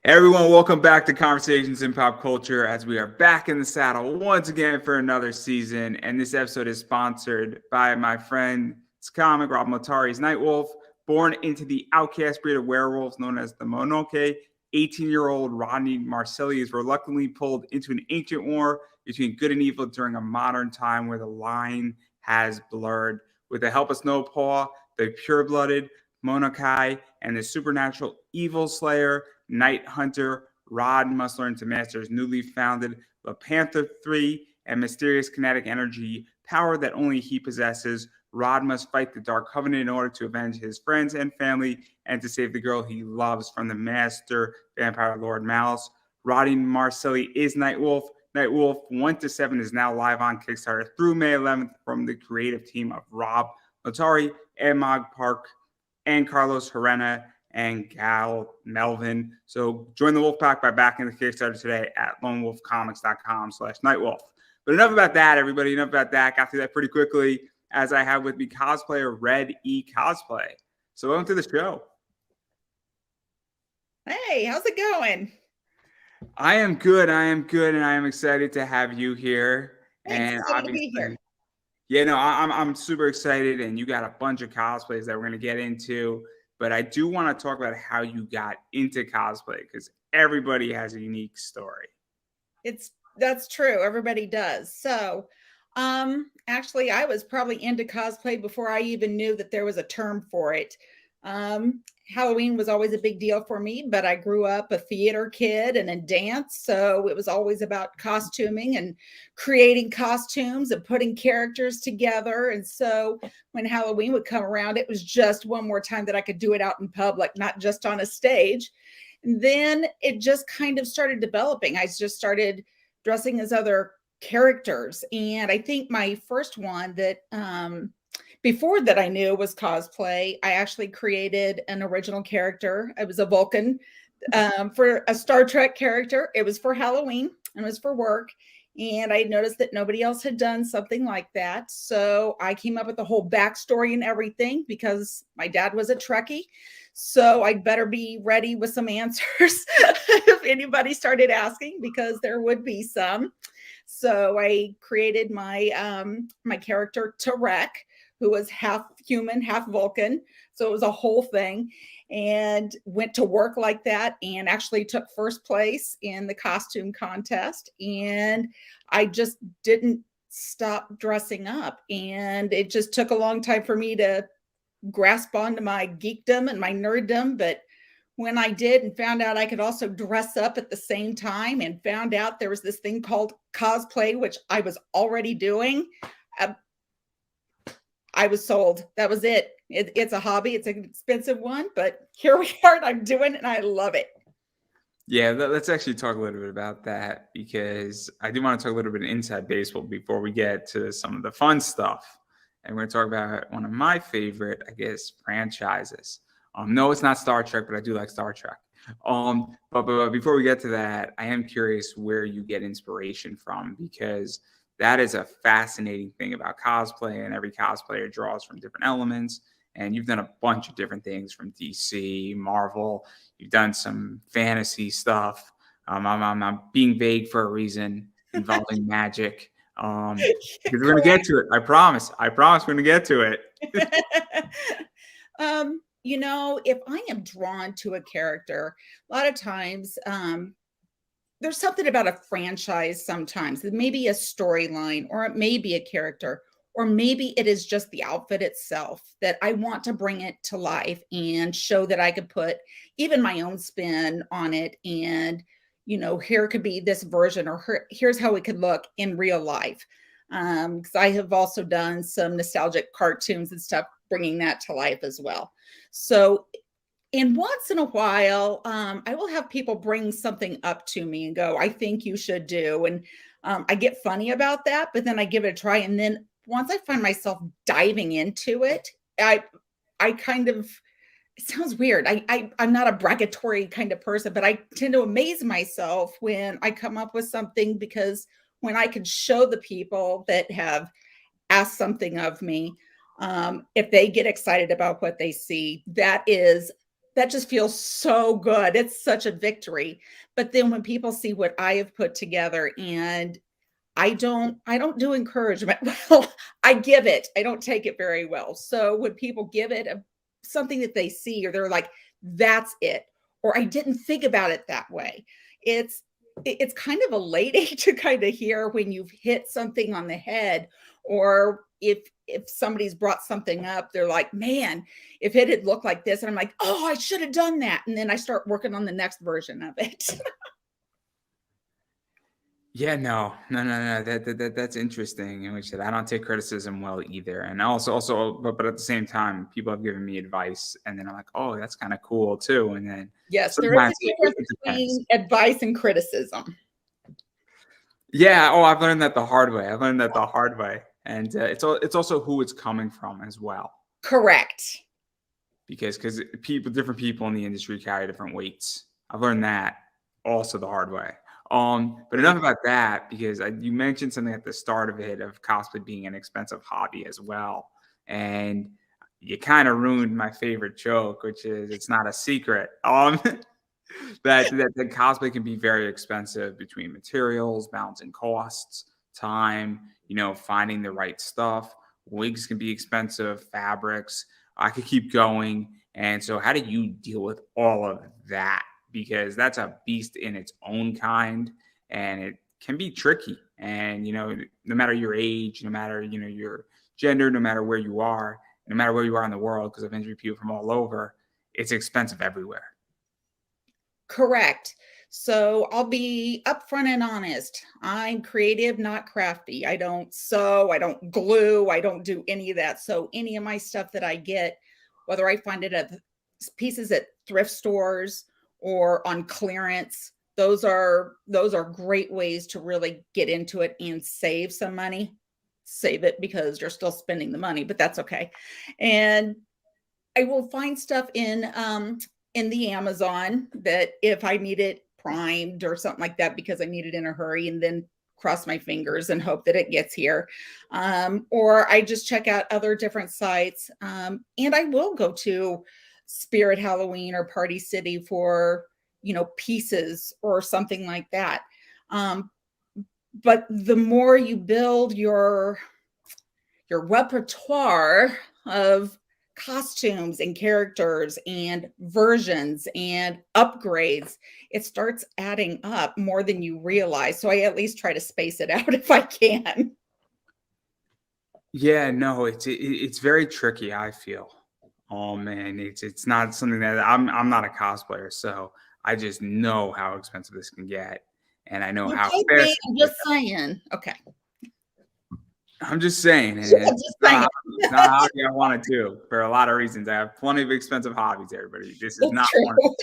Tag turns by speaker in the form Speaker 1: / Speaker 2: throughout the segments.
Speaker 1: Everyone, welcome back to Conversations in Pop Culture as we are back in the saddle once again for another season. And this episode is sponsored by my friend's comic, Rob Motari's Nightwolf. Born into the outcast breed of werewolves known as the Monoke, 18-year-old Rodney Marcelli is reluctantly pulled into an ancient war between good and evil during a modern time where the line has blurred. With the help of Snowpaw, the pure-blooded Monokai, and the supernatural evil slayer, Night Hunter, Rod must learn to master his newly founded the Panther 3 and mysterious kinetic energy power that only he possesses. Rod must fight the Dark Covenant in order to avenge his friends and family and to save the girl he loves from the master vampire Lord Malice. Roddy Marcelli is Nightwolf. Nightwolf 1 to 7 is now live on Kickstarter through May 11th from the creative team of Rob Notari, Emog Park, and Carlos Herrera and Gal Melvin. So join the Wolfpack by backing the Kickstarter today at lonewolfcomics.com/Nightwolf. But enough about that, everybody. Enough about that. Got through that pretty quickly, as I have with me Cosplayer Red E Cosplay. So welcome to the show.
Speaker 2: Hey, how's it going?
Speaker 1: I am good. And I am excited to have you here.
Speaker 2: Thanks,
Speaker 1: And
Speaker 2: to be here.
Speaker 1: Yeah, no, I'm super excited, and you got a bunch of cosplays that we're going to get into. But I do want to talk about how you got into cosplay, because everybody has a unique story.
Speaker 2: That's true. Everybody does. So, actually, I was probably into cosplay before I even knew that there was a term for it. Halloween was always a big deal for me, but I grew up a theater kid and in dance. So it was always about costuming and creating costumes and putting characters together. And so when Halloween would come around, it was just one more time that I could do it out in public, not just on a stage. And then it just kind of started developing. I just started dressing as other characters. And I think my first one that, before that I knew was cosplay, I actually created an original character. I was a Vulcan for a Star Trek character. It was for Halloween and it was for work. And I noticed that nobody else had done something like that. So I came up with the whole backstory and everything because my dad was a Trekkie. So I'd better be ready with some answers if anybody started asking, because there would be some. So I created my my character Tarek, who was half human, half Vulcan. So it was a whole thing, and went to work like that and actually took first place in the costume contest. And I just didn't stop dressing up. And it just took a long time for me to grasp onto my geekdom and my nerddom. But when I did and found out I could also dress up at the same time and found out there was this thing called cosplay, which I was already doing, I was sold. That was it. It's a hobby. It's an expensive one, but here we are and I'm doing it and I love it.
Speaker 1: Yeah, let's actually talk a little bit about that, because I do want to talk a little bit of inside baseball before we get to some of the fun stuff. And we're going to talk about one of my favorite, I guess, franchises. No, it's not Star Trek, but I do like Star Trek. But before we get to that, I am curious where you get inspiration from, because that is a fascinating thing about cosplay, and every cosplayer draws from different elements. And you've done a bunch of different things from DC, Marvel. You've done some fantasy stuff. I'm being vague for a reason, involving magic. Because we're going to get to it. I promise. We're going to get to it.
Speaker 2: You know, if I am drawn to a character, a lot of times, there's something about a franchise sometimes. It may be a storyline, or it may be a character, or maybe it is just the outfit itself that I want to bring it to life and show that I could put even my own spin on it. And, you know, here could be this version, or here's how it could look in real life. Because I have also done some nostalgic cartoons and stuff, bringing that to life as well. So and once in a while, I will have people bring something up to me and go, I think you should do. And I get funny about that, but then I give it a try. And then once I find myself diving into it, I kind of, it sounds weird. I'm not a bragatory kind of person, but I tend to amaze myself when I come up with something, because when I can show the people that have asked something of me, if they get excited about what they see, that is that just feels so good. It's such a victory. But then when people see what I have put together, and I don't do encouragement. Well, I give it. I don't take it very well. So when people give it something that they see, or they're like, that's it, or I didn't think about it that way. It's it's kind of elating to kind of hear when you've hit something on the head, or if somebody's brought something up, they're like, man, if it had looked like this, and I'm like, oh, I should have done that. And then I start working on the next version of it.
Speaker 1: Yeah, no. That's interesting. In which that I don't take criticism well either, and but at the same time, people have given me advice, and then I'm like, oh, that's kind of cool too. And then
Speaker 2: Yes, there is
Speaker 1: sometimes
Speaker 2: a difference
Speaker 1: it depends.
Speaker 2: between advice and criticism.
Speaker 1: Yeah. Oh, I've learned that the hard way. I've learned that the hard way, and it's also who it's coming from as well,
Speaker 2: Correct.
Speaker 1: because different people in the industry carry different weights. I've learned that also the hard way. But enough about that, because you mentioned something at the start of it, of cosplay being an expensive hobby as well, and you kind of ruined my favorite joke, which is it's not a secret. That cosplay can be very expensive, between materials, balancing costs, time, finding the right stuff. Wigs can be expensive, fabrics. I could keep going. And so, how do you deal with all of that? Because that's a beast in its own kind, and it can be tricky. And, no matter your age, no matter, your gender, no matter where you are, no matter where you are in the world, because I've interviewed people from all over, it's expensive everywhere.
Speaker 2: Correct. So I'll be upfront and honest. I'm creative, not crafty. I don't sew, I don't glue, I don't do any of that. So any of my stuff that I get, whether I find it at pieces at thrift stores or on clearance, those are great ways to really get into it and save some money. Save it because you're still spending the money, but that's okay. And I will find stuff in the Amazon that if I need it primed or something like that because I need it in a hurry, and then cross my fingers and hope that it gets here. Or I just check out other different sites. And I will go to Spirit Halloween or Party City for, pieces or something like that. Um, but the more you build your repertoire of costumes and characters and versions and upgrades, it starts adding up more than you realize. So I at least try to space it out if I can.
Speaker 1: Yeah, no, it's very tricky, I feel. Oh man, it's not something that I'm not a cosplayer, so I just know how expensive this can get, and I know
Speaker 2: You
Speaker 1: how
Speaker 2: could be,
Speaker 1: fast it
Speaker 2: I'm
Speaker 1: can
Speaker 2: just saying. Okay.
Speaker 1: I'm just saying, and
Speaker 2: Yeah,
Speaker 1: it's
Speaker 2: just
Speaker 1: not a
Speaker 2: saying.
Speaker 1: hobby. It's not a hobby I want to do for a lot of reasons. I have plenty of expensive hobbies, everybody. This is
Speaker 2: It's
Speaker 1: not
Speaker 2: true.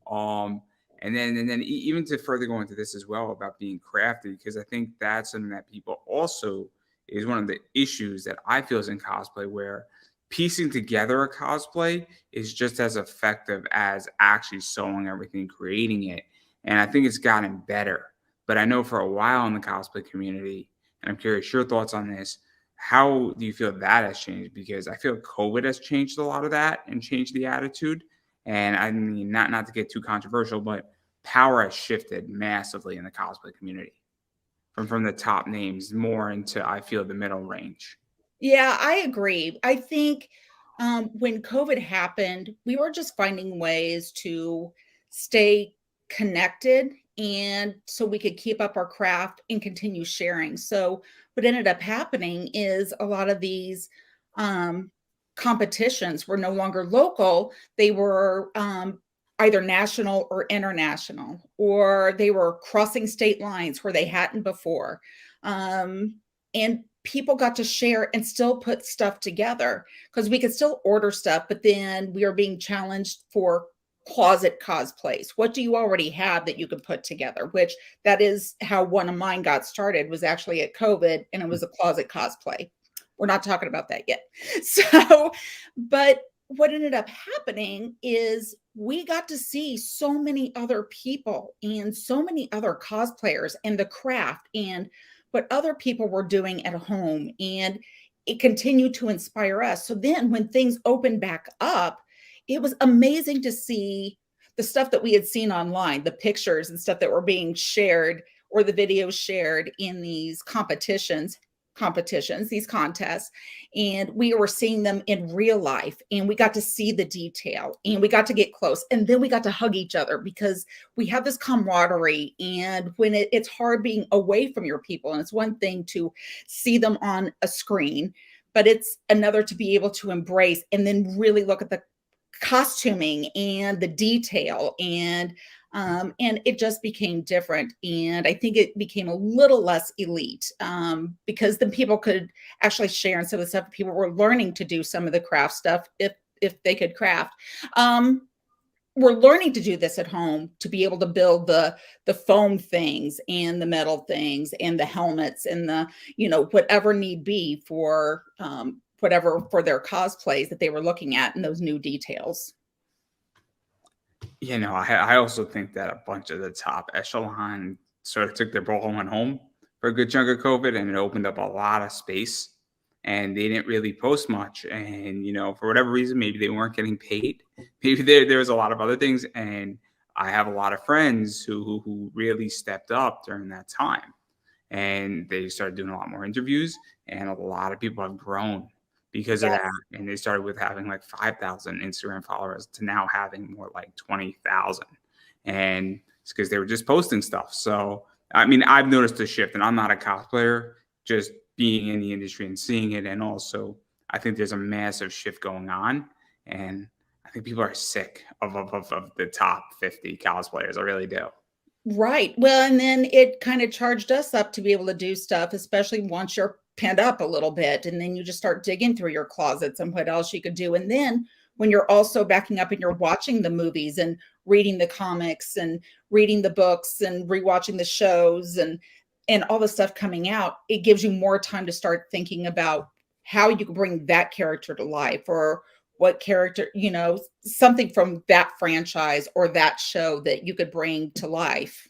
Speaker 1: one. And then even to further go into this as well about being crafty, because I think that's something that people also is one of the issues that I feel is in cosplay, where piecing together a cosplay is just as effective as actually sewing everything, creating it. And I think it's gotten better. But I know for a while in the cosplay community, and I'm curious your thoughts on this. How do you feel that has changed? Because I feel COVID has changed a lot of that and changed the attitude. And I mean, not to get too controversial, but power has shifted massively in the cosplay community from the top names more into, I feel, the middle range.
Speaker 2: Yeah, I agree. I think when COVID happened, we were just finding ways to stay connected and so we could keep up our craft and continue sharing. So, what ended up happening is a lot of these um, competitions were no longer local, they were either national or international, or they were crossing state lines where they hadn't before. And people got to share and still put stuff together because we could still order stuff, but then we are being challenged for closet cosplays. What do you already have that you could put together? Which that is how one of mine got started, was actually at COVID, and it was a closet cosplay. We're not talking about that yet. So, but what ended up happening is we got to see so many other people and so many other cosplayers and the craft and what other people were doing at home, and it continued to inspire us. So then when things opened back up, it was amazing to see the stuff that we had seen online, the pictures and stuff that were being shared or the videos shared in these competitions, these contests, and we were seeing them in real life, and we got to see the detail, and we got to get close, and then we got to hug each other because we have this camaraderie. And when it's hard being away from your people, and it's one thing to see them on a screen, but it's another to be able to embrace and then really look at the costuming and the detail, and it just became different. And I think it became a little less elite, because then people could actually share and some of the stuff. People were learning to do some of the craft stuff if they could craft. We're learning to do this at home, to be able to build the foam things and the metal things and the helmets and the, whatever need be for whatever for their cosplays that they were looking at and those new details.
Speaker 1: I also think that a bunch of the top echelon sort of took their ball and went home for a good chunk of COVID, and it opened up a lot of space, and they didn't really post much. And, for whatever reason, maybe they weren't getting paid. Maybe there was a lot of other things. And I have a lot of friends who really stepped up during that time, and they started doing a lot more interviews, and a lot of people have grown because of that. And they started with having like 5,000 Instagram followers to now having more like 20,000. And it's because they were just posting stuff. So, I mean, I've noticed a shift, and I'm not a cosplayer, just being in the industry and seeing it. And also, I think there's a massive shift going on. And I think people are sick of the top 50 cosplayers. I really do.
Speaker 2: Right. Well, and then it kind of charged us up to be able to do stuff, especially once you're pinned up a little bit. And then you just start digging through your closets and what else you could do. And then when you're also backing up and you're watching the movies and reading the comics and reading the books and rewatching the shows and all the stuff coming out, it gives you more time to start thinking about how you can bring that character to life, or what character, something from that franchise or that show that you could bring to life.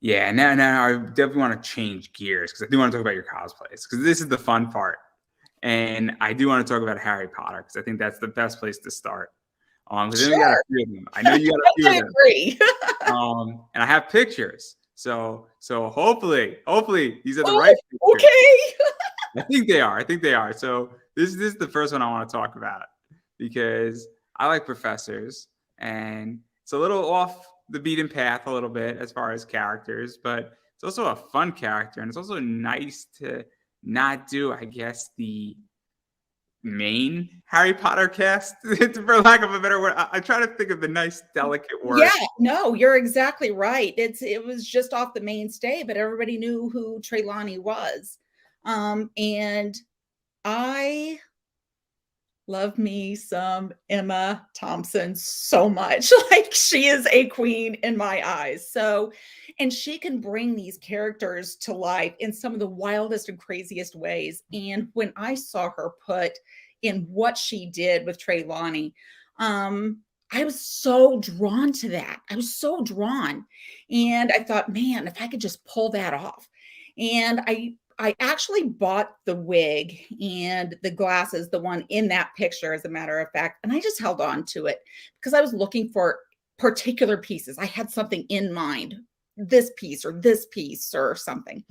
Speaker 1: Yeah, now I definitely want to change gears because I do want to talk about your cosplays, because this is the fun part. And I do want to talk about Harry Potter because I think that's the best place to start. Because then we got a few of them. I know you got a few
Speaker 2: I
Speaker 1: of them.
Speaker 2: agree.
Speaker 1: And I have pictures. So hopefully these are the right pictures.
Speaker 2: Okay.
Speaker 1: I think they are. So this is the first one I want to talk about, because I like professors, and it's a little off the beaten path a little bit as far as characters, but it's also a fun character, and it's also nice to not do, I guess, the main Harry Potter cast, for lack of a better word. I try to think of the nice, delicate word.
Speaker 2: Yeah, no, you're exactly right. It was just off the mainstay, but everybody knew who Trelawney was. And I love me some Emma Thompson so much. Like, she is a queen in my eyes. So, and she can bring these characters to life in some of the wildest and craziest ways. And when I saw her put in what she did with Trelawney, I was so drawn to that. I was so drawn. And I thought, man, if I could just pull that off. And I actually bought the wig and the glasses, the one in that picture, as a matter of fact, and I just held on to it because I was looking for particular pieces. I had something in mind, this piece or something.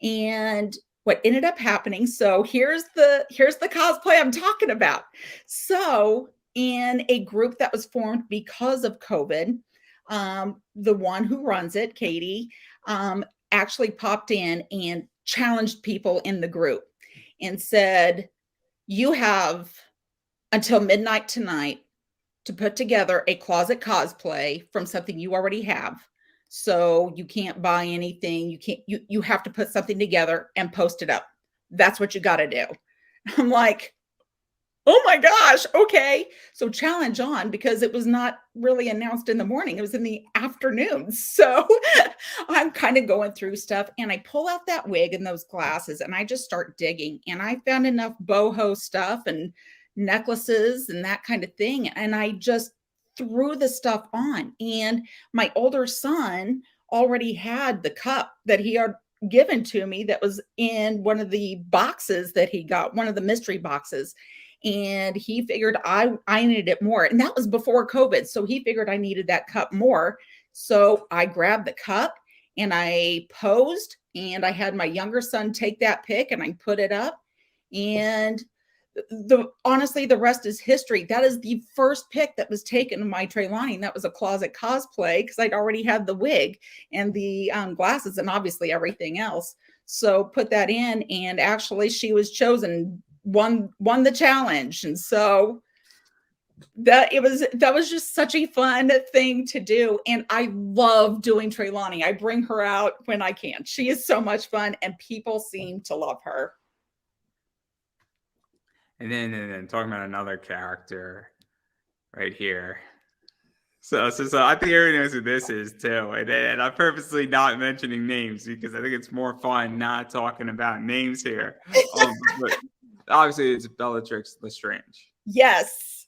Speaker 2: And what ended up happening, so here's the cosplay I'm talking about. So in a group that was formed because of COVID, the one who runs it, Katie, actually popped in and challenged people in the group and said, you have until midnight tonight to put together a closet cosplay from something you already have. So you can't buy anything. You have to put something together and post it up. That's what you got to do. I'm like, oh my gosh, okay. So challenge on, because it was not really announced in the morning. It was in the afternoon. So I'm kind of going through stuff, and I pull out that wig and those glasses, and I just start digging. And I found enough boho stuff and necklaces and that kind of thing. And I just threw the stuff on. And my older son already had the cup that he had given to me that was in one of the boxes that he got, one of the mystery boxes. and he figured I needed it more. And that was before COVID. So he figured I needed that cup more. So I grabbed the cup and I posed, and I had my younger son take that pic and I put it up. And honestly, the rest is history. That is the first pic that was taken of my Treylani. That was a closet cosplay because I'd already had the wig and the glasses and obviously everything else. So put that in, and actually she was chosen, won the challenge. And so that was just such a fun thing to do. And I love doing Treylani. I bring her out when I can. She is so much fun, and people seem to love her.
Speaker 1: And then talking about another character right here. So I think everybody knows who this is too. And I'm purposely not mentioning names because I think it's more fun not talking about names here. But obviously it's Bellatrix Lestrange.
Speaker 2: Yes.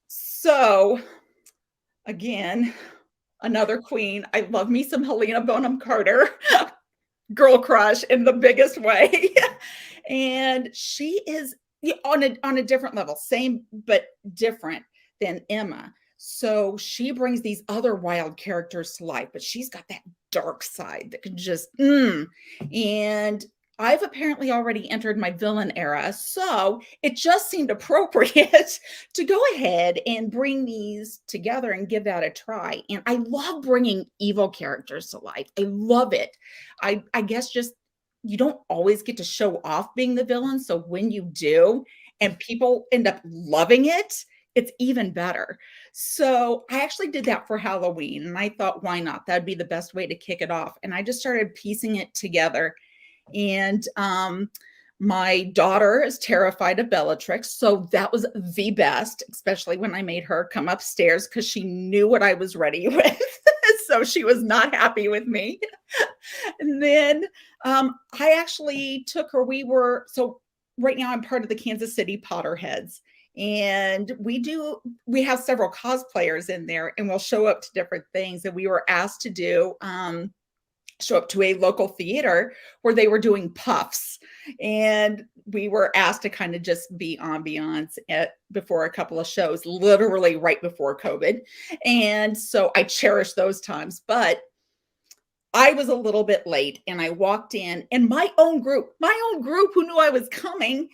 Speaker 2: So again, another queen. I love me some Helena Bonham Carter. Girl crush in the biggest way. And she is on a different level, same but different than Emma. So she brings these other wild characters to life, but she's got that dark side that can just and I've apparently already entered my villain era, so it just seemed appropriate to go ahead and bring these together and give that a try. And I love bringing evil characters to life. I love it. I guess just you don't always get to show off being the villain, so when you do and people end up loving it, it's even better. So I actually did that for Halloween, and I thought, why not? That'd be the best way to kick it off. And I just started piecing it together. And my daughter is terrified of Bellatrix, so that was the best, especially when I made her come upstairs because she knew what I was ready with. So she was not happy with me. And then I actually took her. So right now I'm part of the Kansas City Potterheads. And we have several cosplayers in there, and we'll show up to different things. And we were asked to show up to a local theater where they were doing puffs. And we were asked to kind of just be ambiance before a couple of shows, literally right before COVID. And so I cherish those times. But I was a little bit late, and I walked in, and my own group who knew I was coming,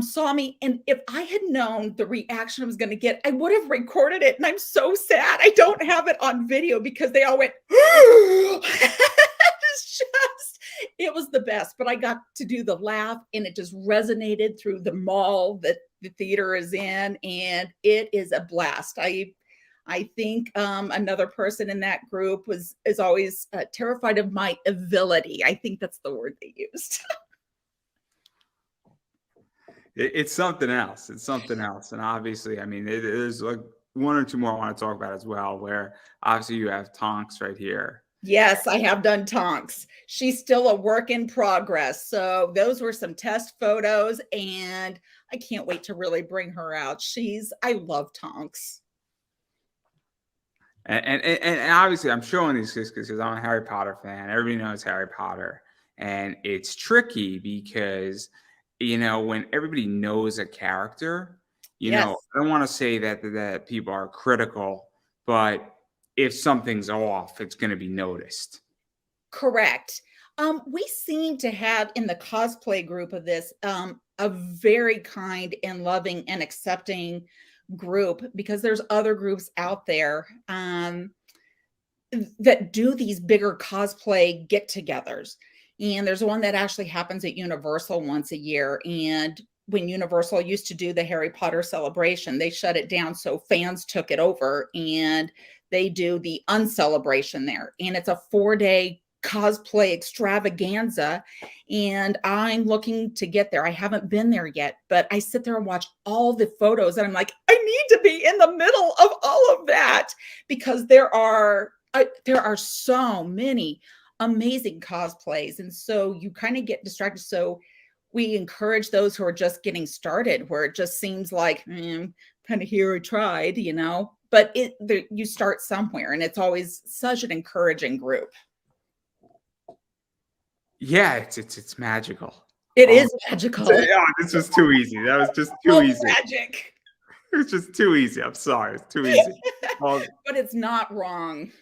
Speaker 2: saw me. And if I had known the reaction I was going to get, I would have recorded it. And I'm so sad I don't have it on video because they all went, it was the best. But I got to do the laugh, and it just resonated through the mall that the theater is in. And it is a blast. I think another person in that group is always terrified of my ability. I think that's the word they used.
Speaker 1: It's something else. It's something else. And obviously, I mean, there's like one or two more I want to talk about as well, where obviously you have Tonks right here.
Speaker 2: Yes, I have done Tonks. She's still a work in progress. So those were some test photos, and I can't wait to really bring her out. I love Tonks.
Speaker 1: And obviously I'm showing these because I'm a Harry Potter fan. Everybody knows Harry Potter. And it's tricky because, when everybody knows a character,
Speaker 2: Yes.
Speaker 1: I don't want to say that people are critical, but if something's off, it's going to be noticed.
Speaker 2: Correct. We seem to have in the cosplay group of this a very kind and loving and accepting group, because there's other groups out there that do these bigger cosplay get-togethers. And there's one that actually happens at Universal once a year. And when Universal used to do the Harry Potter celebration, they shut it down. So fans took it over, and they do the Uncelebration there. And it's a 4-day cosplay extravaganza. And I'm looking to get there. I haven't been there yet, but I sit there and watch all the photos, and I'm like, I need to be in the middle of all of that, because there are so many amazing cosplays. And so you kind of get distracted. So we encourage those who are just getting started, where it just seems like, kind of here, I tried, but you start somewhere, and it's always such an encouraging group.
Speaker 1: Yeah, it's magical.
Speaker 2: It
Speaker 1: Um,
Speaker 2: is magical.
Speaker 1: yeah, this was too easy. That was just too
Speaker 2: Love
Speaker 1: easy.
Speaker 2: magic.
Speaker 1: It was just too easy. I'm sorry. It's too easy.
Speaker 2: But it's not wrong.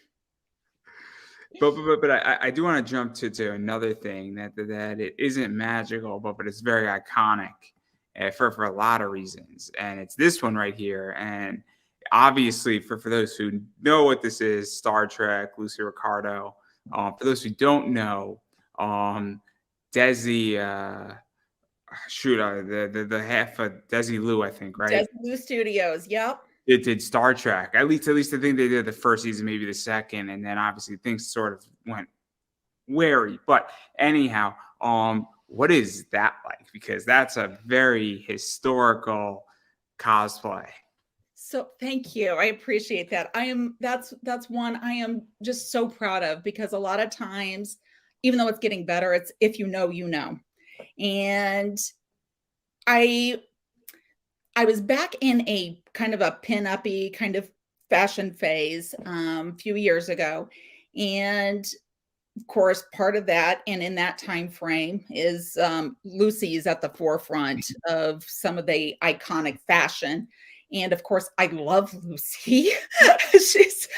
Speaker 1: But I do want to jump to another thing that it isn't magical, but it's very iconic for a lot of reasons, and it's this one right here. And obviously, for those who know what this is, Star Trek, Lucy Ricardo. For those who don't know, Desi, the half of Desi Lou, I think, right?
Speaker 2: Desilu Studios. Yep.
Speaker 1: It did Star Trek. At least I think they did the first season, maybe the second, and then obviously things sort of went wary. But anyhow, what is that like? Because that's a very historical cosplay.
Speaker 2: So thank you. I appreciate that. That's one I am just so proud of because a lot of times, even though it's getting better, it's if you know, you know. And I I was back in a kind of a pin-uppy kind of fashion phase a few years ago. And of course, part of that, and in that time frame, is Lucy is at the forefront of some of the iconic fashion. And of course, I love Lucy. She's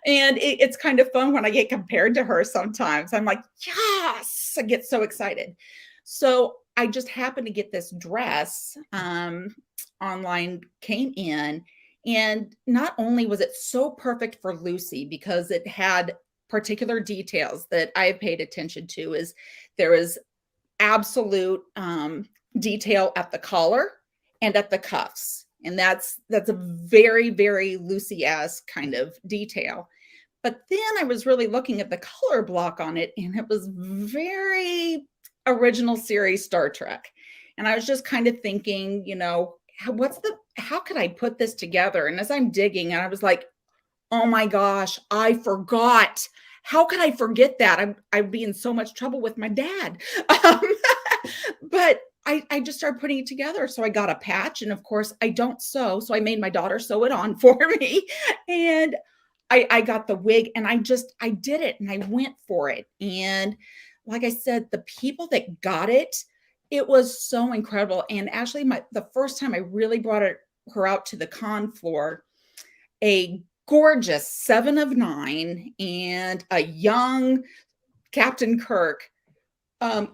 Speaker 2: and it's kind of fun when I get compared to her sometimes. I'm like, yes, I get so excited. So I just happened to get this dress online, came in, and not only was it so perfect for Lucy because it had particular details that I have paid attention to is there is absolute detail at the collar and at the cuffs. And that's a very, very Lucy-esque kind of detail. But then I was really looking at the color block on it, and it was very original series Star Trek. And I was just kind of thinking, how could I put this together? And as I'm digging, and I was like, oh my gosh, I forgot. How could I forget that? I'd be in so much trouble with my dad. Um, but I just started putting it together. So I got a patch, and of course I don't sew. So I made my daughter sew it on for me. And I got the wig, and I did it, and I went for it. And like I said, the people that got it, it was so incredible. And actually the first time I really brought her out to the con floor, a gorgeous 7 of 9 and a young Captain Kirk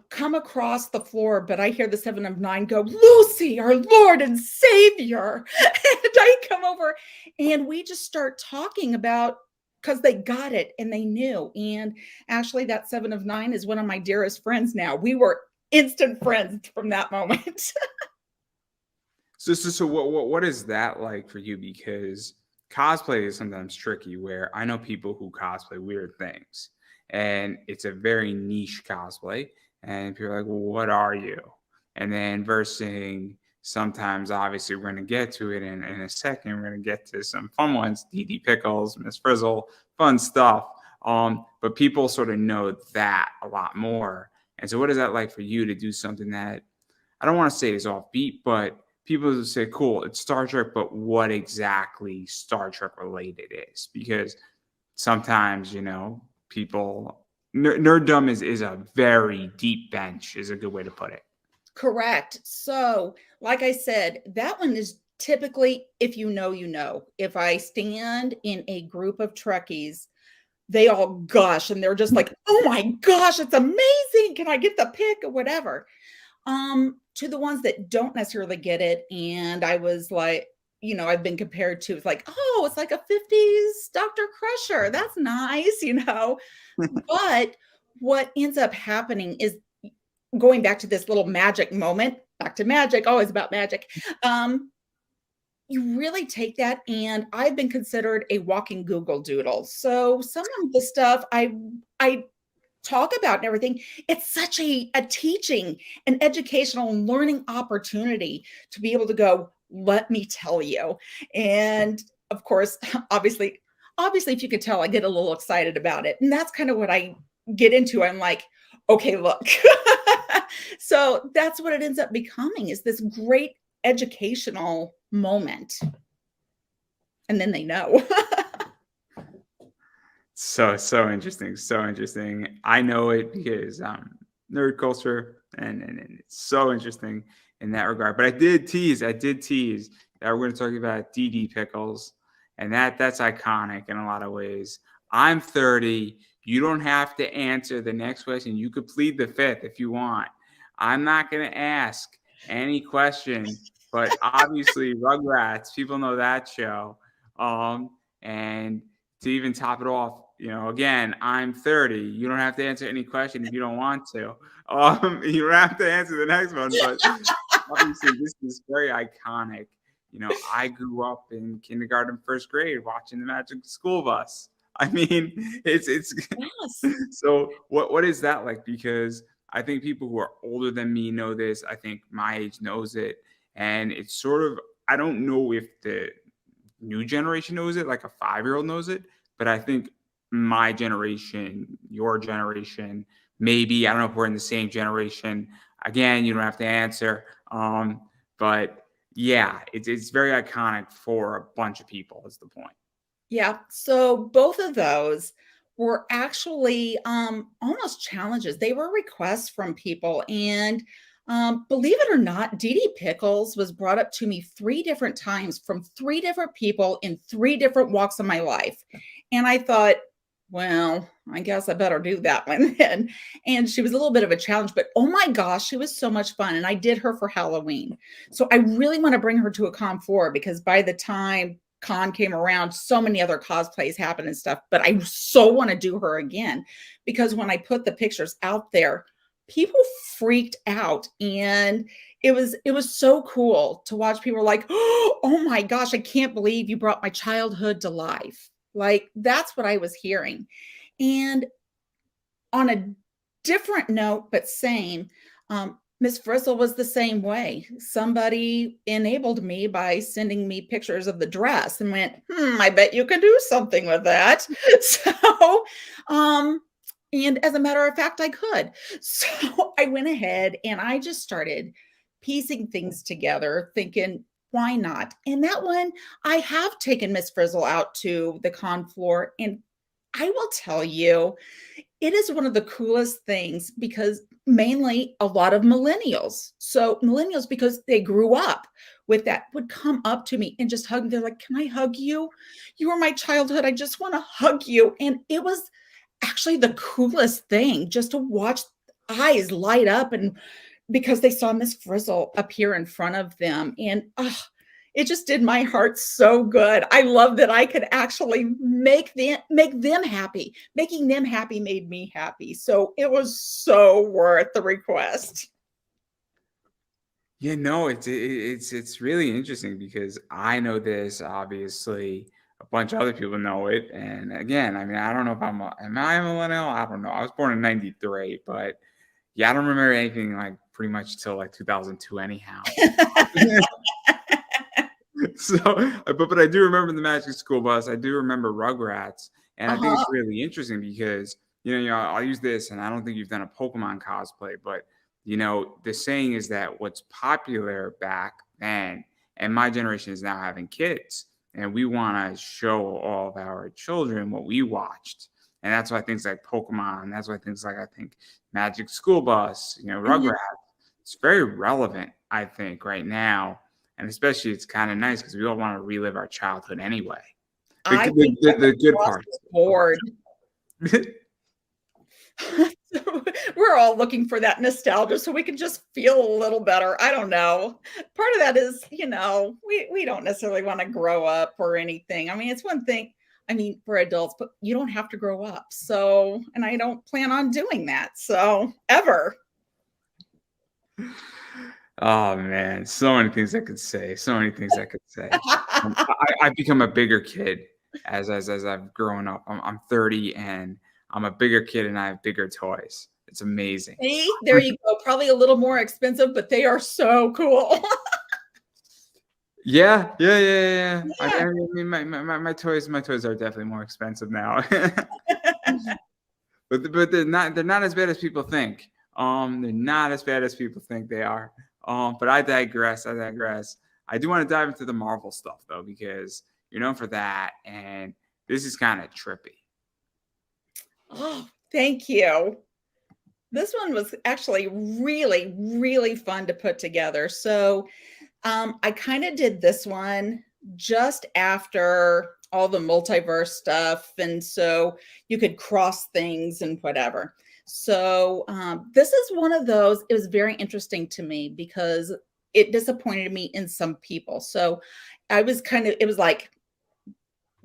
Speaker 2: come across the floor, but I hear the 7 of 9 go, Lucy, our Lord and Savior. And I come over and we just start talking about because they got it and they knew. And actually, that 7 of 9 is one of my dearest friends now. We were instant friends from that moment.
Speaker 1: So what is that like for you? Because cosplay is sometimes tricky. Where I know people who cosplay weird things, and it's a very niche cosplay, and people are like, "Well, what are you?" And then versing sometimes, obviously, we're going to get to it in a second. We're going to get to some fun ones: DD Pickles, Miss Frizzle, fun stuff. But people sort of know that a lot more. And so, what is that like for you to do something that I don't want to say is offbeat, but people will say, cool, it's Star Trek, but what exactly Star Trek related is? Because sometimes, people, nerddom is a very deep bench, is a good way to put it.
Speaker 2: Correct. So, like I said, that one is typically if you know, you know. If I stand in a group of Trekkies, they all gush and they're just like, oh my gosh, it's amazing. Can I get the pic or whatever? To the ones that don't necessarily get it, and I was like, I've been compared to it's like, oh, it's like a 50s Dr. Crusher. That's nice. But what ends up happening is going back to this little magic moment, back to magic, always about magic. You really take that, and I've been considered a walking Google Doodle. So some of the stuff I talk about and everything, it's such a teaching, an educational and learning opportunity to be able to go, let me tell you. And of course, obviously, if you could tell, I get a little excited about it. And that's kind of what I get into. I'm like, okay, look. So that's what it ends up becoming is this great educational moment. And then they know.
Speaker 1: So interesting. So interesting. I know it because nerd culture, And it's so interesting in that regard. But I did tease that we're going to talk about DD Pickles, and that's iconic in a lot of ways. I'm 30. You don't have to answer the next question. You could plead the fifth if you want. I'm not going to ask any question, but obviously Rugrats, people know that show. And to even top it off, again, I'm 30. You don't have to answer any question if you don't want to. You don't have to answer the next one, but obviously this is very iconic. I grew up in kindergarten, first grade, watching the Magic School Bus. I mean, it's
Speaker 2: Yes.
Speaker 1: so what is that like? Because I think people who are older than me know this. I think my age knows it, and it's sort of, I don't know if the new generation knows it, like a 5-year-old knows it, but I think my generation, your generation, maybe, I don't know if we're in the same generation. Again, you don't have to answer. But yeah, it's very iconic for a bunch of people, is the point.
Speaker 2: Yeah. So both of those were actually almost challenges. They were requests from people. And believe it or not, Dee Dee Pickles was brought up to me 3 different times from 3 different people in 3 different walks of my life. And I thought, well, I guess I better do that one then. And she was a little bit of a challenge, but oh my gosh, she was so much fun. And I did her for Halloween. So I really want to bring her to a Con 4 because by the time Con came around, so many other cosplays happened and stuff, but I so want to do her again because when I put the pictures out there, people freaked out, and it was so cool to watch people like, oh my gosh, I can't believe you brought my childhood to life. Like that's what I was hearing. And on a different note, but same, Miss Frizzle was the same way. Somebody enabled me by sending me pictures of the dress and went, I bet you can do something with that. So, and as a matter of fact, I could. So I went ahead and I just started piecing things together, thinking, why not? And that one, I have taken Miss Frizzle out to the con floor, and I will tell you, it is one of the coolest things because mainly a lot of millennials. So millennials, because they grew up with that, would come up to me and just hug me. They're like, can I hug you? You are my childhood. I just want to hug you. And it was actually the coolest thing just to watch eyes light up, and because they saw Miss Frizzle appear in front of them. And it just did my heart so good. I love that I could actually make them happy. Making them happy made me happy. So it was so worth the request.
Speaker 1: Yeah, no, it's really interesting because I know this, obviously. A bunch of other people know it, and again, I mean, I don't know if am I a millennial? I don't know. I was born in '93, but yeah, I don't remember anything like pretty much till like 2002, anyhow. So, but I do remember the Magic School Bus. I do remember Rugrats, and I think it's really interesting because I'll use this, and I don't think you've done a Pokemon cosplay, but the saying is that what's popular back then, and my generation is now having kids, and we want to show all of our children what we watched, and that's why things like Pokemon, that's why things like I think Magic School Bus, Rugrats, it's very relevant, I think, right now. And especially, it's kind of nice because we all want to relive our childhood anyway.
Speaker 2: I think
Speaker 1: The good part.
Speaker 2: Board. We're all looking for that nostalgia so we can just feel a little better. I don't know. Part of that is, we don't necessarily want to grow up or anything. I mean, it's one thing, for adults, but you don't have to grow up. So, and I don't plan on doing that. So, ever.
Speaker 1: Oh man, so many things I could say. I've become a bigger kid as I've grown up. I'm 30 and I'm a bigger kid and I have bigger toys. It's amazing.
Speaker 2: See, there you go. Probably a little more expensive, but they are so cool.
Speaker 1: Yeah. I mean, my toys are definitely more expensive now. but they're not as bad as people think. They're not as bad as people think they are. But I digress. I do want to dive into the Marvel stuff though, because you're known for that, and this is kind of trippy.
Speaker 2: Oh, thank you. This one was actually really, really fun to put together. So I kind of did this one just after all the multiverse stuff. And so you could cross things and whatever. So this is one of those, it was very interesting to me because it disappointed me in some people. So it was like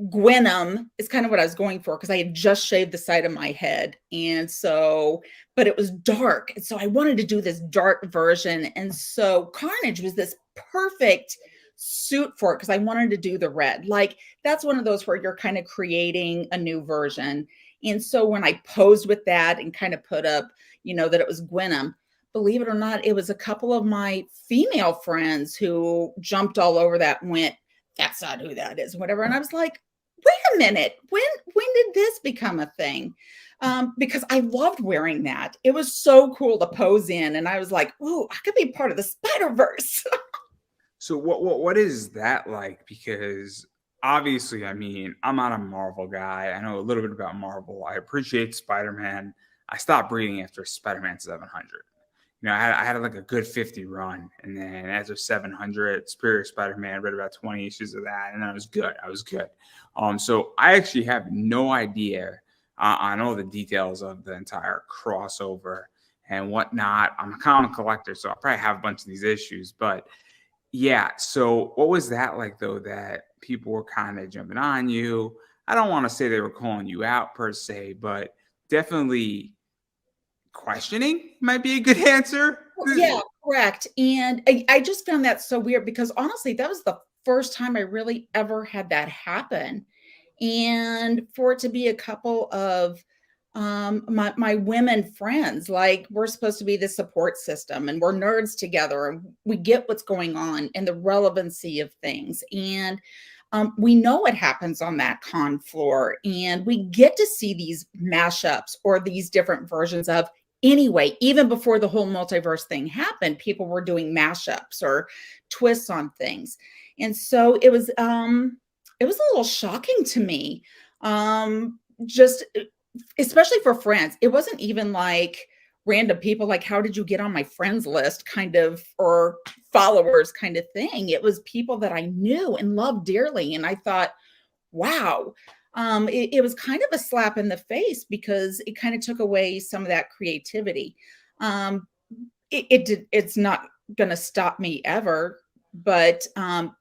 Speaker 2: Gwenum is kind of what I was going for because I had just shaved the side of my head. And so, but it was dark. And so I wanted to do this dark version. And so Carnage was this perfect suit for it because I wanted to do the red. Like that's one of those where you're kind of creating a new version. And so when I posed with that and kind of put up, that it was Gwenum, believe it or not, it was a couple of my female friends who jumped all over that and went, that's not who that is, whatever. And I was like, wait a minute, when did this become a thing? Because I loved wearing that. It was so cool to pose in, and I was like, "Ooh, I could be part of the Spider-Verse."
Speaker 1: So what is that like? Because obviously, I mean, I'm not a Marvel guy. I know a little bit about Marvel. I appreciate Spider-Man. I stopped reading after Spider-Man 700. I had like a good 50 run, and then as of 700, Superior Spider-Man, read about 20 issues of that, and I was good. I was good. So I actually have no idea on all the details of the entire crossover and whatnot. I'm a comic collector, so I probably have a bunch of these issues, but yeah. So what was that like though? That people were kind of jumping on you. I don't want to say they were calling you out per se, but definitely questioning might be a good answer.
Speaker 2: Yeah, correct. And I just found that so weird because honestly, that was the first time I really ever had that happen. And for it to be a couple of my women friends, like we're supposed to be the support system and we're nerds together and we get what's going on and the relevancy of things. And we know what happens on that con floor, and we get to see these mashups or these different versions of anyway. Even before the whole multiverse thing happened, people were doing mashups or twists on things, and so it was a little shocking to me. Just especially for friends, it wasn't even like random people like, how did you get on my friends list kind of, or followers kind of thing. It was people that I knew and loved dearly. And I thought, wow, it was kind of a slap in the face because it kind of took away some of that creativity. Um, it's not going to stop me ever, but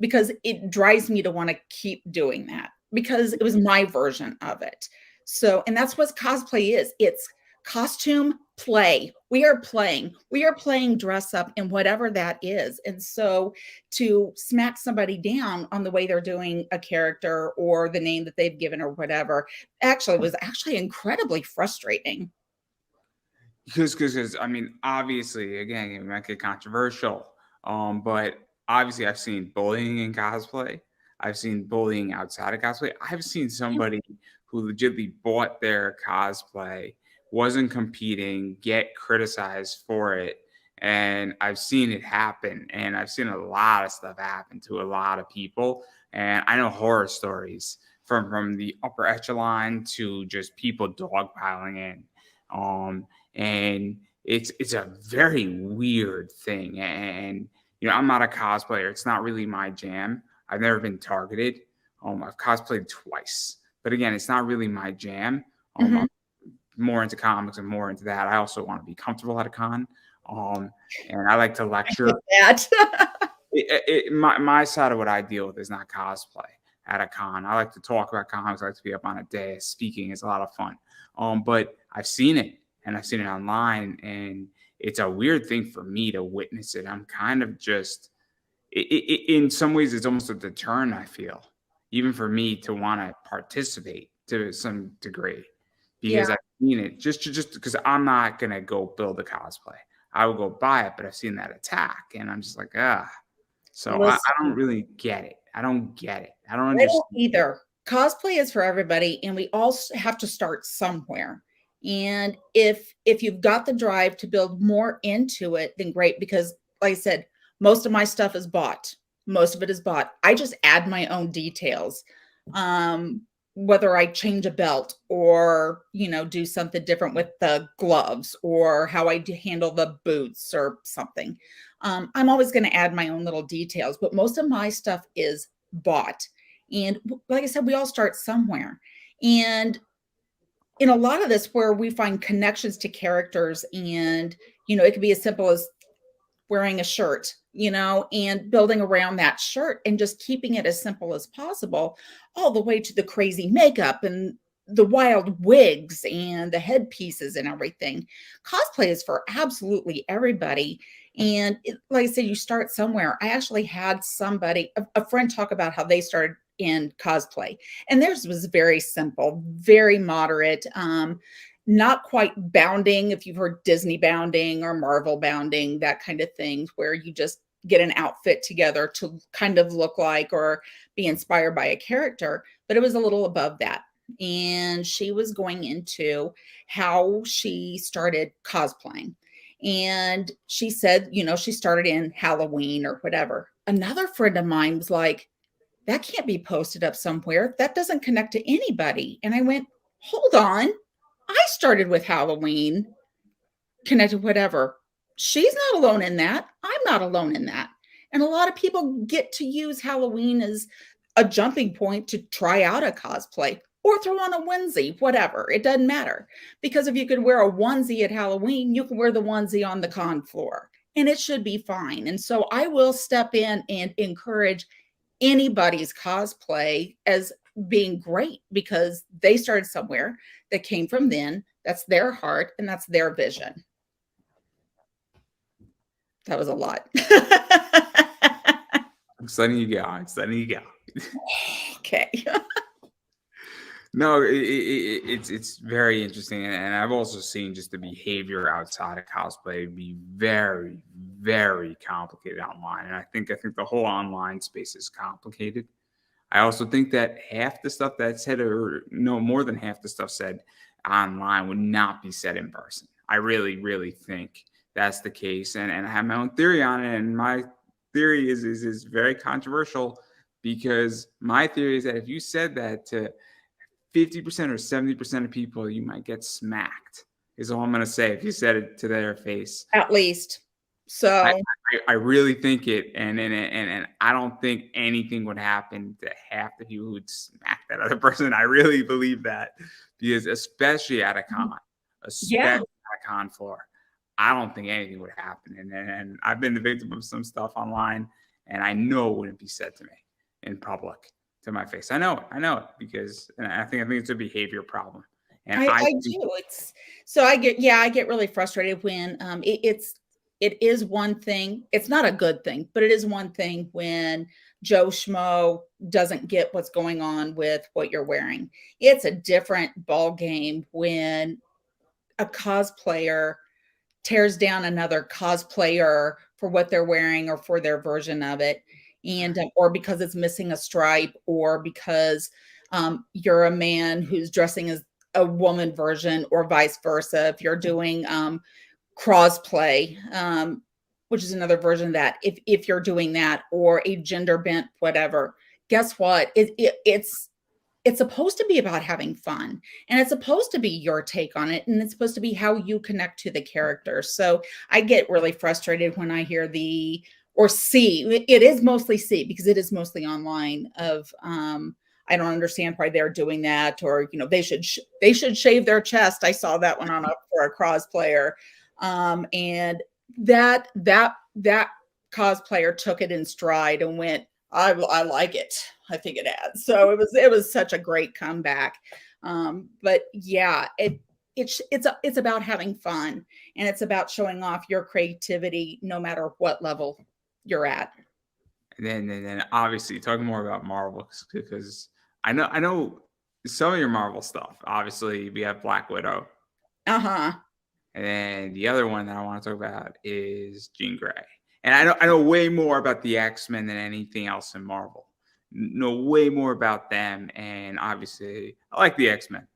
Speaker 2: because it drives me to want to keep doing that because it was my version of it. So, and that's what cosplay is. It's costume play. We are playing dress up in whatever that is. And so to smack somebody down on the way they're doing a character or the name that they've given or whatever actually was actually incredibly frustrating.
Speaker 1: Because I mean, obviously, again, it might get controversial, but obviously, I've seen bullying in cosplay. I've seen bullying outside of cosplay. I've seen somebody who legitimately bought their cosplay, wasn't competing, get criticized for it, and I've seen it happen. And I've seen a lot of stuff happen to a lot of people, and I know horror stories from the upper echelon to just people dogpiling in. And it's a very weird thing. And I'm not a cosplayer. It's not really my jam. I've never been targeted. I've cosplayed twice, but again, it's not really my jam.
Speaker 2: Mhm.
Speaker 1: I'm more into comics and more into that. I also want to be comfortable at a con, and I like to
Speaker 2: I get
Speaker 1: lecture.
Speaker 2: that.
Speaker 1: My side of what I deal with is not cosplay at a con. I like to talk about comics. I like to be up on a dais speaking. It's a lot of fun. But I've seen it, and I've seen it online, and it's a weird thing for me to witness it. I'm kind of just, in some ways, it's almost a deterrent, I feel, even for me to want to participate to some degree,
Speaker 2: Yeah.
Speaker 1: because I've seen it just because I'm not gonna go build a cosplay. I will go buy it, but I've seen that attack, and I'm just like, ah. So I don't
Speaker 2: Listen,
Speaker 1: really get it. I don't get it. I don't
Speaker 2: I don't
Speaker 1: understand.
Speaker 2: either. Cosplay is for everybody, and we all have to start somewhere. And if you've got the drive to build more into it, then great. Because, like I said, most of my stuff is bought. Most of it is bought. I just add my own details. Um, whether I change a belt or, do something different with the gloves or how I handle the boots or something. I'm always going to add my own little details, but most of my stuff is bought. And like I said, we all start somewhere. And in a lot of this, where we find connections to characters, and, it could be as simple as wearing a shirt, and building around that shirt and just keeping it as simple as possible, all the way to the crazy makeup and the wild wigs and the headpieces and everything. Cosplay is for absolutely everybody. And like I said, you start somewhere. I actually had a friend talk about how they started in cosplay, and theirs was very simple, very moderate. Not quite bounding, if you've heard Disney bounding or Marvel bounding, that kind of thing, where you just get an outfit together to kind of look like or be inspired by a character, but it was a little above that. And she was going into how she started cosplaying. And she said, she started in Halloween or whatever. Another friend of mine was like, that can't be posted up somewhere. That doesn't connect to anybody. And I went, hold on. I started with Halloween, connected, whatever. She's not alone in that. I'm not alone in that. And a lot of people get to use Halloween as a jumping point to try out a cosplay or throw on a onesie, whatever. It doesn't matter. Because if you could wear a onesie at Halloween, you can wear the onesie on the con floor, and it should be fine. And so I will step in and encourage anybody's cosplay as being great, because they started somewhere, that came from then, that's their heart, and that's their vision. That was a lot.
Speaker 1: I'm just letting you go. I'm just letting you go.
Speaker 2: Okay.
Speaker 1: No, it's very interesting, and I've also seen just the behavior outside of cosplay be very, very complicated online. And I think the whole online space is complicated. I also think that half the stuff that's said, or no more than half the stuff said online, would not be said in person. I really, really think that's the case, and I have my own theory on it. And my theory is very controversial, because my theory is that if you said that to 50% or 70% of people, you might get smacked, is all I'm going to say, if you said it to their face.
Speaker 2: At least. So
Speaker 1: I really think it, and I don't think anything would happen to half the people who'd smack that other person. I really believe that, because especially at a con,
Speaker 2: yeah.
Speaker 1: floor, I don't think anything would happen. And I've been the victim of some stuff online, and I know it wouldn't be said to me in public to my face. I know it, because, and I think it's a behavior problem. And
Speaker 2: I do. I get really frustrated when it is one thing. It's not a good thing, but it is one thing when Joe Schmo doesn't get what's going on with what you're wearing. It's a different ball game when a cosplayer tears down another cosplayer for what they're wearing or for their version of it, and or because it's missing a stripe, or because you're a man who's dressing as a woman version, or vice versa. If you're doing crossplay, which is another version of that, if you're doing that, or a gender bent whatever, guess what? It's supposed to be about having fun, and it's supposed to be your take on it, and it's supposed to be how you connect to the character. So I get really frustrated when I hear or see, it is mostly see, because it is mostly online, of I don't understand why they're doing that, or they should shave their chest. I saw that one for a cosplayer, and that cosplayer took it in stride and went, I like it. I think it adds. So it was such a great comeback. But yeah, it's about having fun, and it's about showing off your creativity no matter what level you're at.
Speaker 1: And then obviously talking more about Marvel, because I know some of your Marvel stuff. Obviously, we have Black Widow.
Speaker 2: Uh-huh.
Speaker 1: And then the other one that I want to talk about is Jean Grey. And I know way more about the X-Men than anything else in Marvel. Know way more about them. And obviously, I like the X-Men.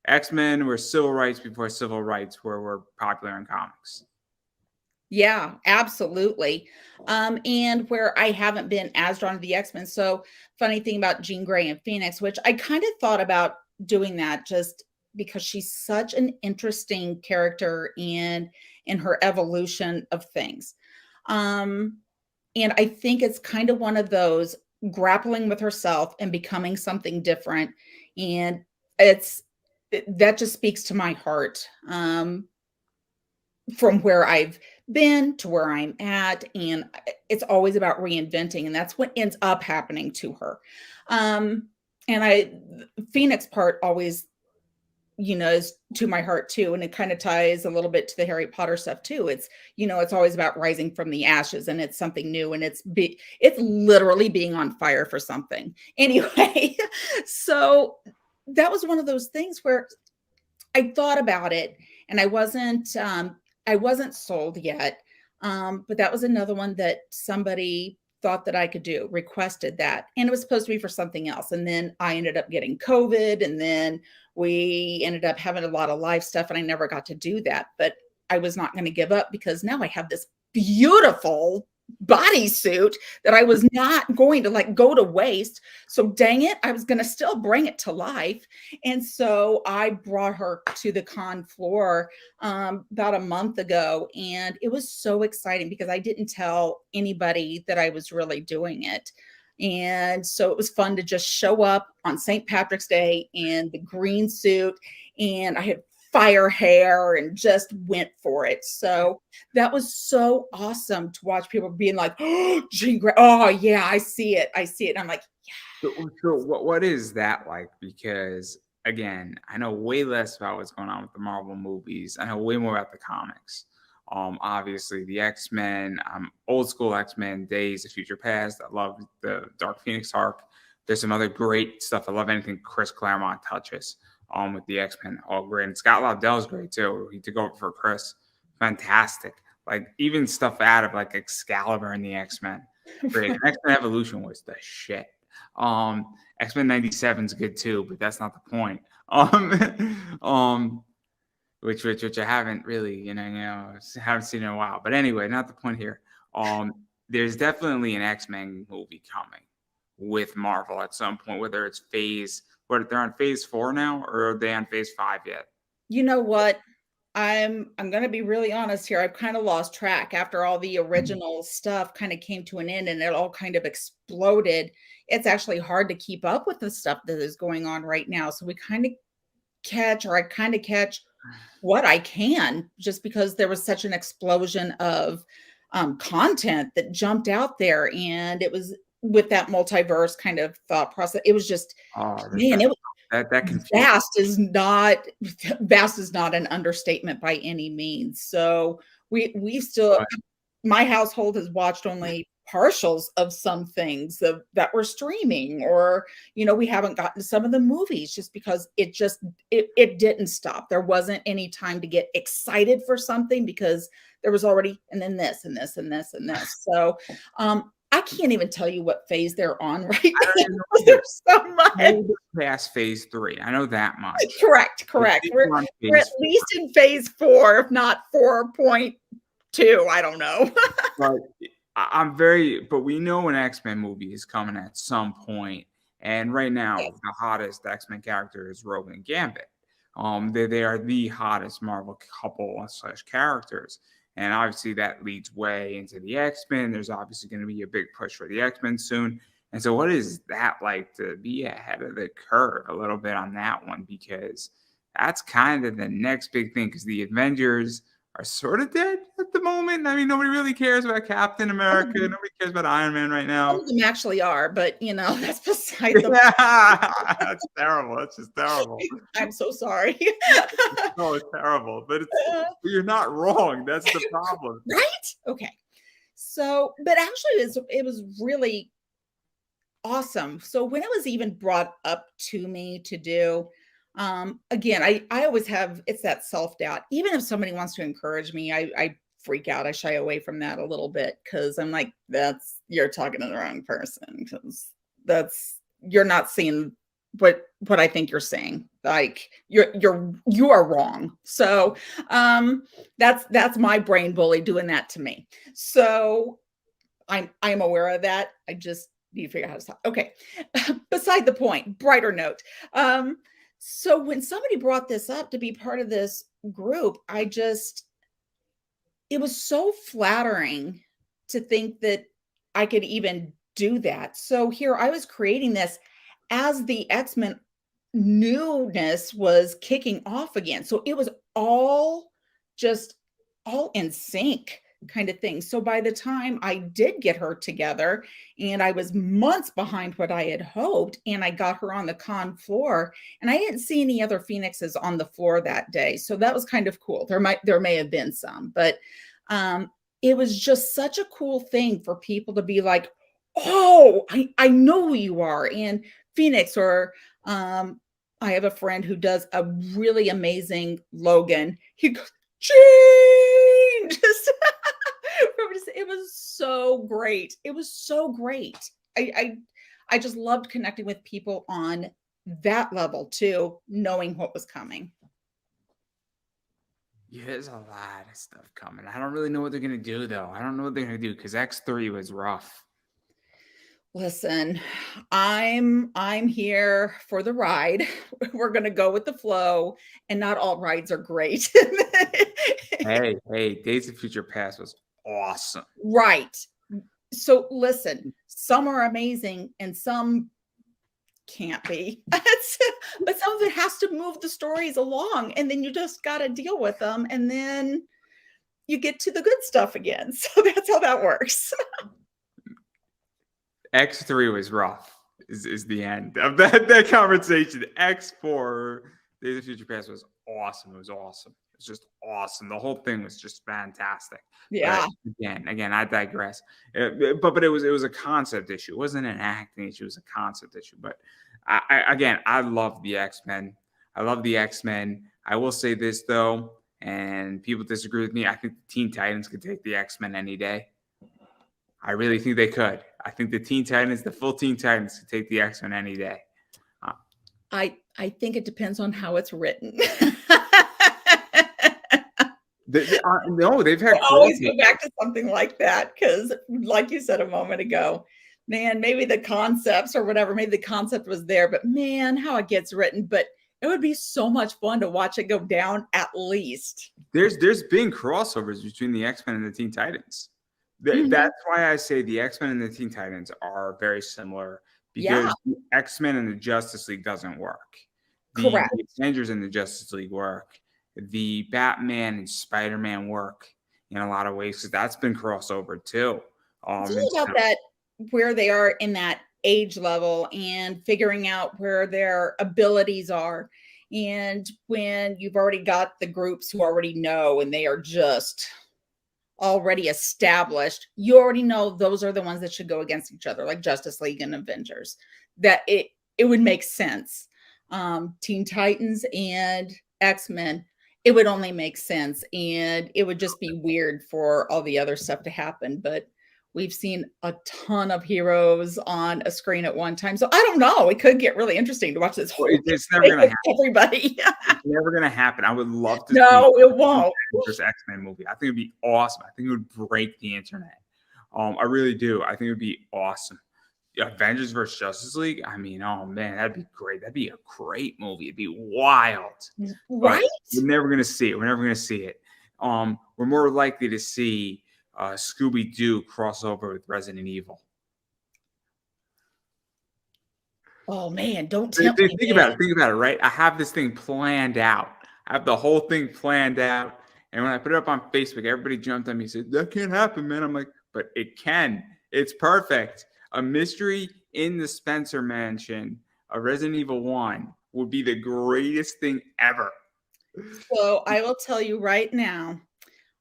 Speaker 1: X-Men were civil rights before civil rights were popular in comics.
Speaker 2: Yeah, absolutely. And where I haven't been as drawn to the X-Men. So funny thing about Jean Grey and Phoenix, which I kind of thought about doing that just because she's such an interesting character and in her evolution of things. Um, and I think it's kind of one of those grappling with herself and becoming something different. And it's that just speaks to my heart. From where I've been to where I'm at, and it's always about reinventing, and that's what ends up happening to her. Um, and Phoenix part always, is to my heart too, and it kind of ties a little bit to the Harry Potter stuff too. It's always about rising from the ashes, and it's something new, and it's literally being on fire for something. Anyway, so that was one of those things where I thought about it and I wasn't sold yet. But that was another one that somebody thought that I could do, requested that. And it was supposed to be for something else. And then I ended up getting COVID and then we ended up having a lot of live stuff and I never got to do that. But I was not going to give up because now I have this beautiful bodysuit that I was not going to like go to waste. So dang it, I was going to still bring it to life. And so I brought her to the con floor about a month ago. And it was so exciting because I didn't tell anybody that I was really doing it. And so it was fun to just show up on St. Patrick's Day in the green suit. And I had fire hair and just went for it. So that was so awesome to watch people being like, oh, Jean Grey. Oh, yeah, I see it. I see it. And I'm like,
Speaker 1: So what is that like? Because again, I know way less about what's going on with the Marvel movies. I know way more about the comics. Obviously the X-Men, old school X-Men, Days of Future Past. I love the Dark Phoenix arc. There's some other great stuff. I love anything Chris Claremont touches with the X-Men. All great. And Scott Lobdell's great too. He took over for Chris. Fantastic. Like even stuff out of like Excalibur and the X-Men. Great. X-Men Evolution was the shit. X-Men 97 is good too, but that's not the point. Which I haven't really, haven't seen in a while. But anyway, not the point here. There's definitely an X-Men movie coming with Marvel at some point, whether it's they're on phase 4 now, or are they on phase 5 yet?
Speaker 2: you know what? I'm going to be really honest here. I've kind of lost track after all the original stuff kind of came to an end and it all kind of exploded. It's actually hard to keep up with the stuff that is going on right now. So I kind of catch what I can just because there was such an explosion of content that jumped out there. And it was with that multiverse kind of thought process. It was just,
Speaker 1: Oh,
Speaker 2: man, it was
Speaker 1: that confused.
Speaker 2: Vast is not an understatement by any means. So we still, my household has watched only partials of some things that were streaming, or we haven't gotten to some of the movies just because it didn't stop. There wasn't any time to get excited for something because there was already, and then this and this and this and this. So I can't even tell you what phase they're on right now. There's so much.
Speaker 1: Past phase 3. I know that much.
Speaker 2: Correct. We're at least in phase 4, if not 4.2. I don't know.
Speaker 1: But we know an X-Men movie is coming at some point. And right now, the hottest X-Men character is Rogue and Gambit. They are the hottest Marvel couple / characters. And obviously that leads way into the X-Men. There's obviously going to be a big push for the X-Men soon. And so what is that like to be ahead of the curve a little bit on that one? Because that's kind of the next big thing, because the Avengers are sort of dead at the moment. I mean, nobody really cares about Captain America. Nobody cares about Iron Man right now.
Speaker 2: Some of them actually are, but that's beside the
Speaker 1: That's terrible. That's just terrible.
Speaker 2: I'm so sorry.
Speaker 1: No, it's terrible. But you're not wrong. That's the problem.
Speaker 2: Right? Okay. So, but actually it was really awesome. So when it was even brought up to me to do, again, I always have, it's that self-doubt. Even if somebody wants to encourage me, I freak out. I shy away from that a little bit because I'm like, you're talking to the wrong person, because you're not seeing what I think you're saying. Like you are wrong. So that's my brain bully doing that to me. So I'm aware of that. I just need to figure out how to stop. Okay. Beside the point, brighter note. So when somebody brought this up to be part of this group, it was so flattering to think that I could even do that. So here I was creating this as the X-Men newness was kicking off again. So it was all just all in sync kind of thing. So by the time I did get her together and I was months behind what I had hoped, and I got her on the con floor, and I didn't see any other Phoenixes on the floor that day. So that was kind of cool. There may have been some, but it was just such a cool thing for people to be like, oh, I know who you are. And Phoenix, or I have a friend who does a really amazing Logan. He goes, Gene! Just it was so great. It was so great. I just loved connecting with people on that level too, knowing what was coming.
Speaker 1: Yeah, there's a lot of stuff coming. I don't really know what they're gonna do though. I don't know what they're gonna do because X3 was rough.
Speaker 2: Listen, I'm here for the ride. We're gonna go with the flow, and not all rides are great.
Speaker 1: Hey, Days of Future Past was awesome.
Speaker 2: Right. So listen, some are amazing and some can't be. But some of it has to move the stories along, and then you just got to deal with them, and then you get to the good stuff again. So that's how that works.
Speaker 1: X3 was rough. Is the end of that conversation. X4 Days of Future Past was awesome. It was awesome. It's just awesome. The whole thing was just fantastic.
Speaker 2: Yeah.
Speaker 1: But again, I digress. But it was a concept issue. It wasn't an acting issue. It was a concept issue. But I love the X-Men. I love the X-Men. I will say this though, and people disagree with me. I think the Teen Titans could take the X-Men any day. I really think they could. I think the Teen Titans, the full Teen Titans, could take the X-Men any day.
Speaker 2: I think it depends on how it's written.
Speaker 1: No, they've had.
Speaker 2: I always go back to something like that because, like you said a moment ago, man, maybe the concepts or whatever, maybe the concept was there, but man, how it gets written. But it would be so much fun to watch it go down at least.
Speaker 1: There's been crossovers between the X-Men and the Teen Titans. That's why I say the X-Men and the Teen Titans are very similar, because the X-Men and the Justice League doesn't work.
Speaker 2: Correct.
Speaker 1: The Avengers and the Justice League work. The Batman and Spider-Man work in a lot of ways, because that's been crossover too.
Speaker 2: Tell me about that, where they are in that age level and figuring out where their abilities are. And when you've already got the groups who already know and they are just already established, you already know those are the ones that should go against each other, like Justice League and Avengers. That it would make sense. Teen Titans and X-Men, it would only make sense, and it would just be weird for all the other stuff to happen. But we've seen a ton of heroes on a screen at one time, so I don't know. It could get really interesting to watch this whole.
Speaker 1: It's never going to happen.
Speaker 2: Everybody,
Speaker 1: it's never going to happen. I would love to.
Speaker 2: No, it won't.
Speaker 1: This X-Men movie, I think it'd be awesome. I think it would break the internet. I really do. I think it would be awesome. Avengers versus Justice League. I mean, oh man, that'd be great. That'd be a great movie. It'd be wild.
Speaker 2: Right?
Speaker 1: But we're never gonna see it. We're never gonna see it. We're more likely to see Scooby-Doo crossover with Resident Evil.
Speaker 2: Oh man, don't tempt me.
Speaker 1: Think about it, right? I have this thing planned out. I have the whole thing planned out. And when I put it up on Facebook, everybody jumped on me and said, that can't happen, man. I'm like, but it can. It's perfect. A mystery in the Spencer Mansion of Resident Evil 1 would be the greatest thing ever.
Speaker 2: So I will tell you right now,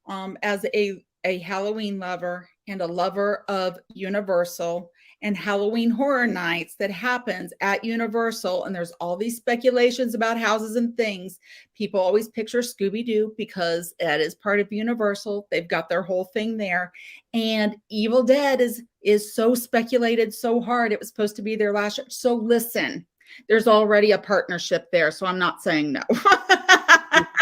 Speaker 2: as a Halloween lover and a lover of Universal and Halloween Horror Nights that happens at Universal, and there's all these speculations about houses and things. People always picture Scooby-Doo because that is part of Universal. They've got their whole thing there. And Evil Dead is so speculated so hard. It was supposed to be their last show. So listen, There's already a partnership there, so I'm not saying no.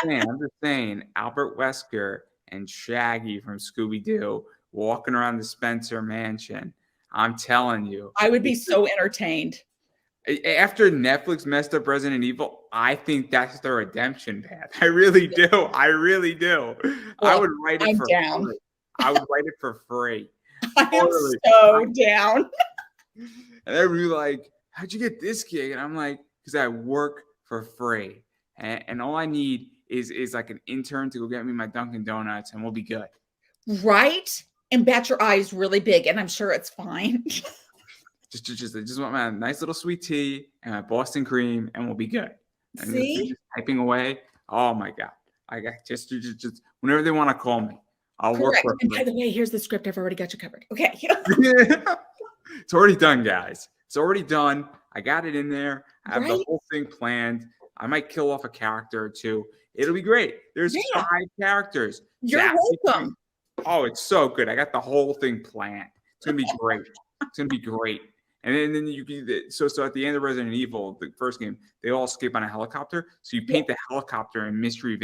Speaker 1: I'm just saying, Albert Wesker and Shaggy from Scooby-Doo walking around the Spencer Mansion. I'm telling you.
Speaker 2: I would be so entertained.
Speaker 1: After Netflix messed up Resident Evil, I think that's the redemption path. I really do. I really do. I would write it for
Speaker 2: down.
Speaker 1: free. I would write it for free.
Speaker 2: I am so down.
Speaker 1: And they'd be like, how'd you get this gig? And I'm like, because I work for free. And all I need is like an intern to go get me my Dunkin' Donuts, and we'll be good.
Speaker 2: Right? And bat your eyes really big, and I'm sure it's fine.
Speaker 1: Just want my nice little sweet tea and my Boston cream, and we'll be good. And
Speaker 2: See?
Speaker 1: just typing away. Oh my God. I got just whenever they want to call me, I'll work for
Speaker 2: And by the way, here's the script. I've already got you covered. Okay.
Speaker 1: It's already done, guys. It's already done. I got it in there. I have the whole thing planned. I might kill off a character or two. It'll be great. There's 5 characters.
Speaker 2: You're welcome.
Speaker 1: Oh, it's so good. I got the whole thing planned. It's gonna be great. It's gonna be great. And then you can so at the end of Resident Evil, the first game, they all escape on a helicopter. So you paint the helicopter in mystery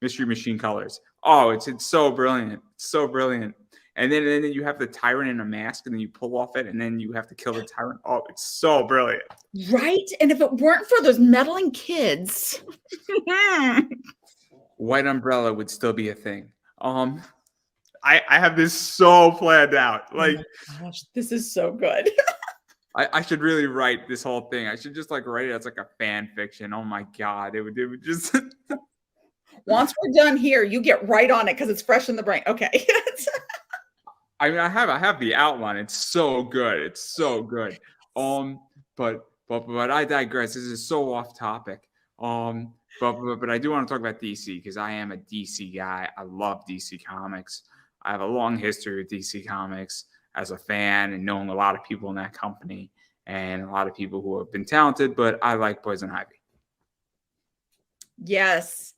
Speaker 1: machine colors. Oh, it's so brilliant. It's so brilliant. And then you have the tyrant in a mask, and then you pull off it, and then you have to kill the tyrant. Oh, it's so brilliant.
Speaker 2: Right? And if it weren't for those meddling kids,
Speaker 1: White Umbrella would still be a thing. I have this so planned out. Like,
Speaker 2: oh my gosh, this is so good.
Speaker 1: I should really write this whole thing. I should just like write it as like a fan fiction. Oh my God. It would just
Speaker 2: Once we're done here, you get right on it because it's fresh in the brain. Okay.
Speaker 1: I mean, I have the outline. It's so good. It's so good. But I digress. This is so off topic. But I do want to talk about DC because I am a DC guy. I love DC Comics. I have a long history with DC Comics as a fan and knowing a lot of people in that company and a lot of people who have been talented, but I like Poison Ivy.
Speaker 2: Yes.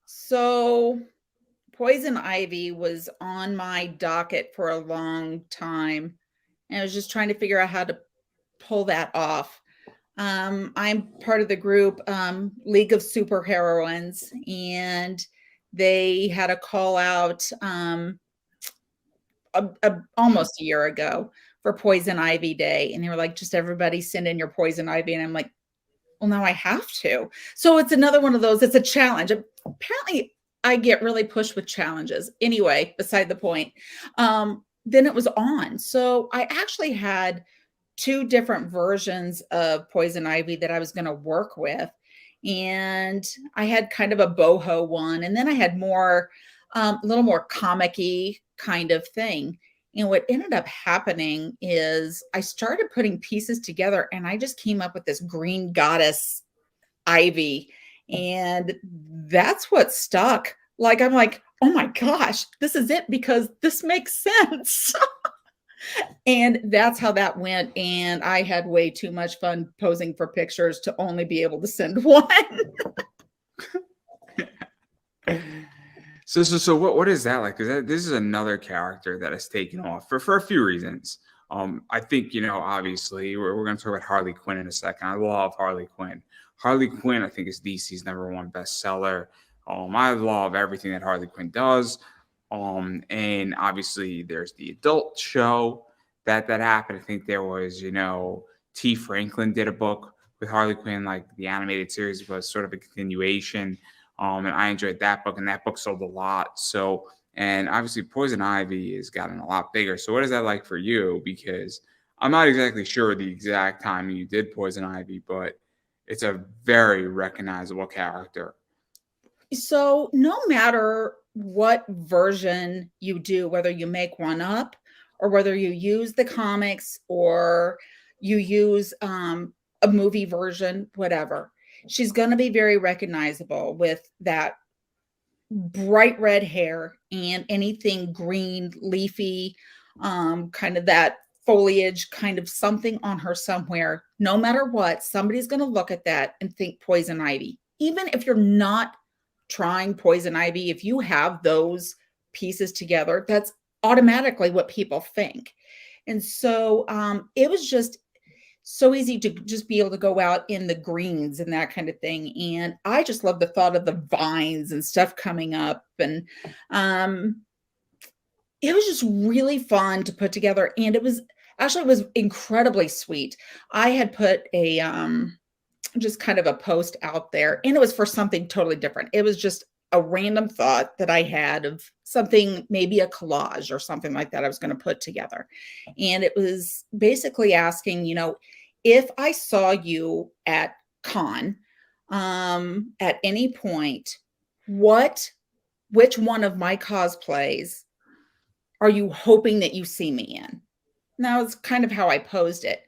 Speaker 2: So Poison Ivy was on my docket for a long time. And I was just trying to figure out how to pull that off. I'm part of the group League of Superheroines, and they had a call out almost a year ago for Poison Ivy Day. And they were like, just everybody send in your Poison Ivy. And I'm like, well, now I have to. So it's another one of those, it's a challenge. Apparently I get really pushed with challenges. Anyway, beside the point. Then it was on. So I actually had 2 different versions of Poison Ivy that I was going to work with. And I had kind of a boho one. And then I had more, a little more comic-y kind of thing. And what ended up happening is I started putting pieces together, and I just came up with this green goddess Ivy. And that's what stuck. Like, I'm like, oh my gosh, this is it because this makes sense. And that's how that went. And I had way too much fun posing for pictures to only be able to send one.
Speaker 1: So what is that like? Because this is another character that has taken off for a few reasons. I think, obviously we're going to talk about Harley Quinn in a second. I love Harley Quinn. Harley Quinn, I think, is DC's #1 bestseller. I love everything that Harley Quinn does. And obviously there's the adult show that happened. I think there was, T. Franklin did a book with Harley Quinn, like the animated series was sort of a continuation. And I enjoyed that book, and that book sold a lot. So, and obviously Poison Ivy has gotten a lot bigger. So what is that like for you? Because I'm not exactly sure the exact time you did Poison Ivy, but it's a very recognizable character.
Speaker 2: So no matter what version you do, whether you make one up or whether you use the comics or you use a movie version, whatever, she's going to be very recognizable with that bright red hair and anything green, leafy, kind of that foliage, kind of something on her somewhere. No matter what, somebody's going to look at that and think Poison Ivy. Even if you're not trying Poison Ivy, if you have those pieces together, that's automatically what people think. And so it was just so easy to just be able to go out in the greens and that kind of thing. And I just love the thought of the vines and stuff coming up. And it was just really fun to put together. And it was incredibly sweet. I had put a just kind of a post out there, and it was for something totally different. It was just a random thought that I had of something, maybe a collage or something like that I was going to put together. And it was basically asking, if I saw you at con at any point, which one of my cosplays are you hoping that you see me in? And that was kind of how I posed it.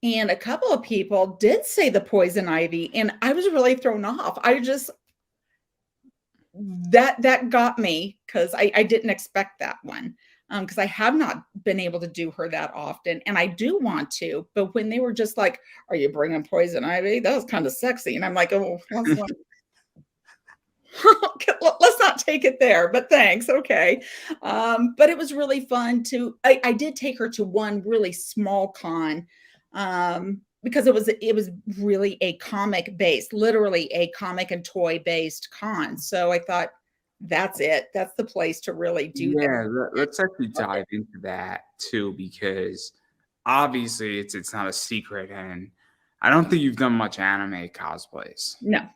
Speaker 2: And a couple of people did say the poison ivy, and I was really thrown off. That got me because I didn't expect that one, because I have not been able to do her that often, and I do want to. But when they were just like, "Are you bringing poison ivy?" That was kind of sexy, and I'm like, "Oh, let's not take it there, but thanks. Okay." But it was really fun I did take her to one really small con, because it was really a comic based, literally a comic and toy based con. So I thought that's it. That's the place to really do that.
Speaker 1: Yeah, let's actually dive into that too, because obviously it's not a secret, and I don't think you've done much anime cosplays.
Speaker 2: No.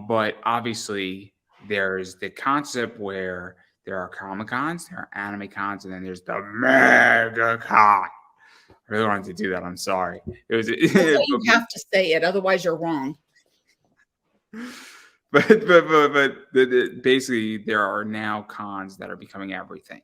Speaker 1: But obviously there's the concept where there are Comic Cons, there are anime cons, and then there's the Mega Con. I really wanted to do that. I'm sorry. It was
Speaker 2: You have to say it, otherwise you're wrong.
Speaker 1: but basically there are now cons that are becoming everything,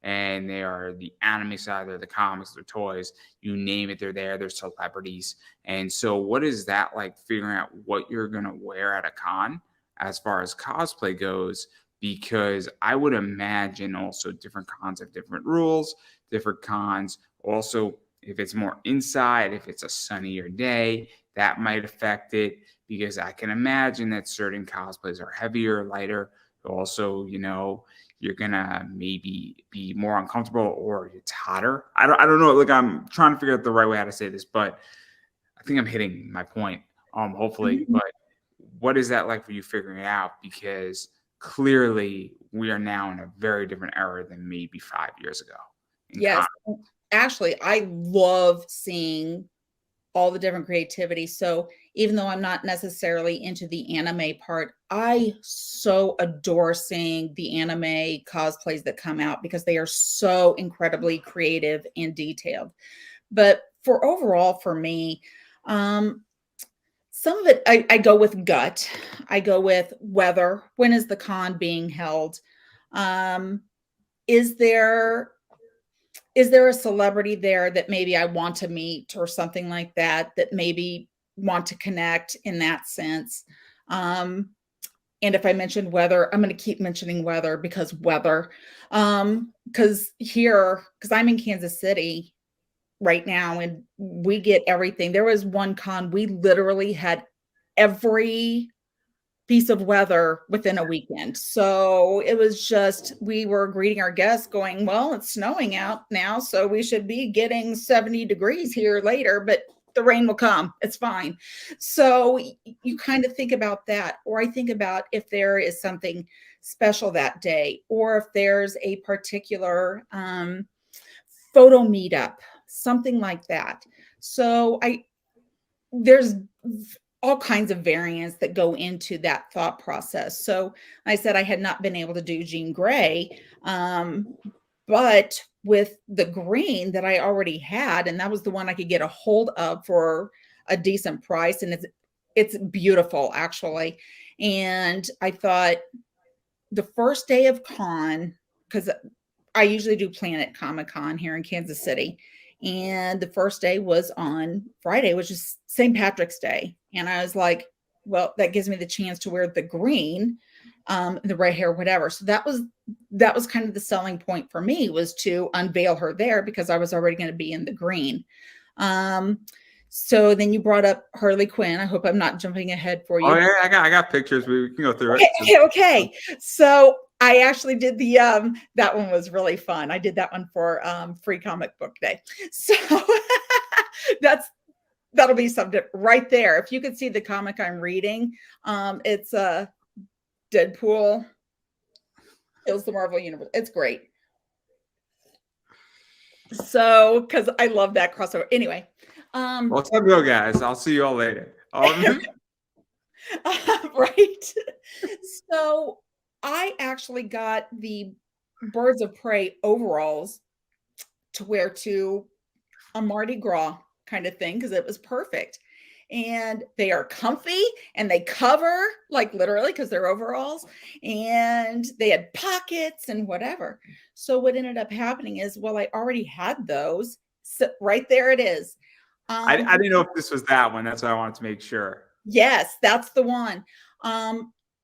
Speaker 1: and they are the anime side, they're the comics, they're toys, you name it, they're there, they're celebrities. And so what is that like, figuring out what you're going to wear at a con as far as cosplay goes? Because I would imagine also different cons have different rules, different cons also, if it's more inside, if it's a sunnier day, that might affect it, because I can imagine that certain cosplays are heavier, lighter. Also, you're gonna maybe be more uncomfortable, or it's hotter. I don't know. Like, I'm trying to figure out the right way how to say this, but I think I'm hitting my point. Hopefully.
Speaker 2: Mm-hmm.
Speaker 1: But what is that like for you figuring it out? Because clearly we are now in a very different era than maybe 5 years ago.
Speaker 2: Yes. Actually, I love seeing all the different creativity. So even though I'm not necessarily into the anime part, I so adore seeing the anime cosplays that come out, because they are so incredibly creative and detailed. But for me, some of it I go with gut. I go with weather. When is the con being held? Is there a celebrity there that maybe I want to meet, or something like that maybe want to connect in that sense? And if I mentioned weather, I'm going to keep mentioning weather, because I'm in Kansas City right now, and we get everything. There was one con, we literally had every piece of weather within a weekend. So it was just, we were greeting our guests going, well, it's snowing out now, so we should be getting 70 degrees here later, but the rain will come. It's fine. So you kind of think about that. Or I think about if there is something special that day, or if there's a particular photo meetup, something like that. So there's all kinds of variants that go into that thought process. So I said I had not been able to do Jean Grey, but with the green that I already had, and that was the one I could get a hold of for a decent price, and it's beautiful actually. And I thought the first day of con, because I usually do Planet Comic Con here in Kansas City, and the first day was on Friday, which is St. Patrick's Day. And I was like, well, that gives me the chance to wear the green, the red hair, whatever. So that was kind of the selling point for me, was to unveil her there, because I was already going to be in the green. So then you brought up Harley Quinn. I hope I'm not jumping ahead for you.
Speaker 1: Oh yeah, I got pictures. We can go through
Speaker 2: it. Okay. So I actually did that one was really fun. I did that one for Free Comic Book Day. So that'll be something right there. If you could see the comic I'm reading, it's Deadpool kills the Marvel Universe. It's great. So, because I love that crossover. Anyway,
Speaker 1: Well, it's time to go, guys. I'll see you all later.
Speaker 2: right. So, I actually got the Birds of Prey overalls to wear to a Mardi Gras kind of thing because it was perfect. And they are comfy and they cover, like literally, because they're overalls, and they had pockets and whatever. So what ended up happening is, well, I already had those. So right there it is.
Speaker 1: I didn't know if this was that one. That's why I wanted to make sure.
Speaker 2: Yes, that's the one.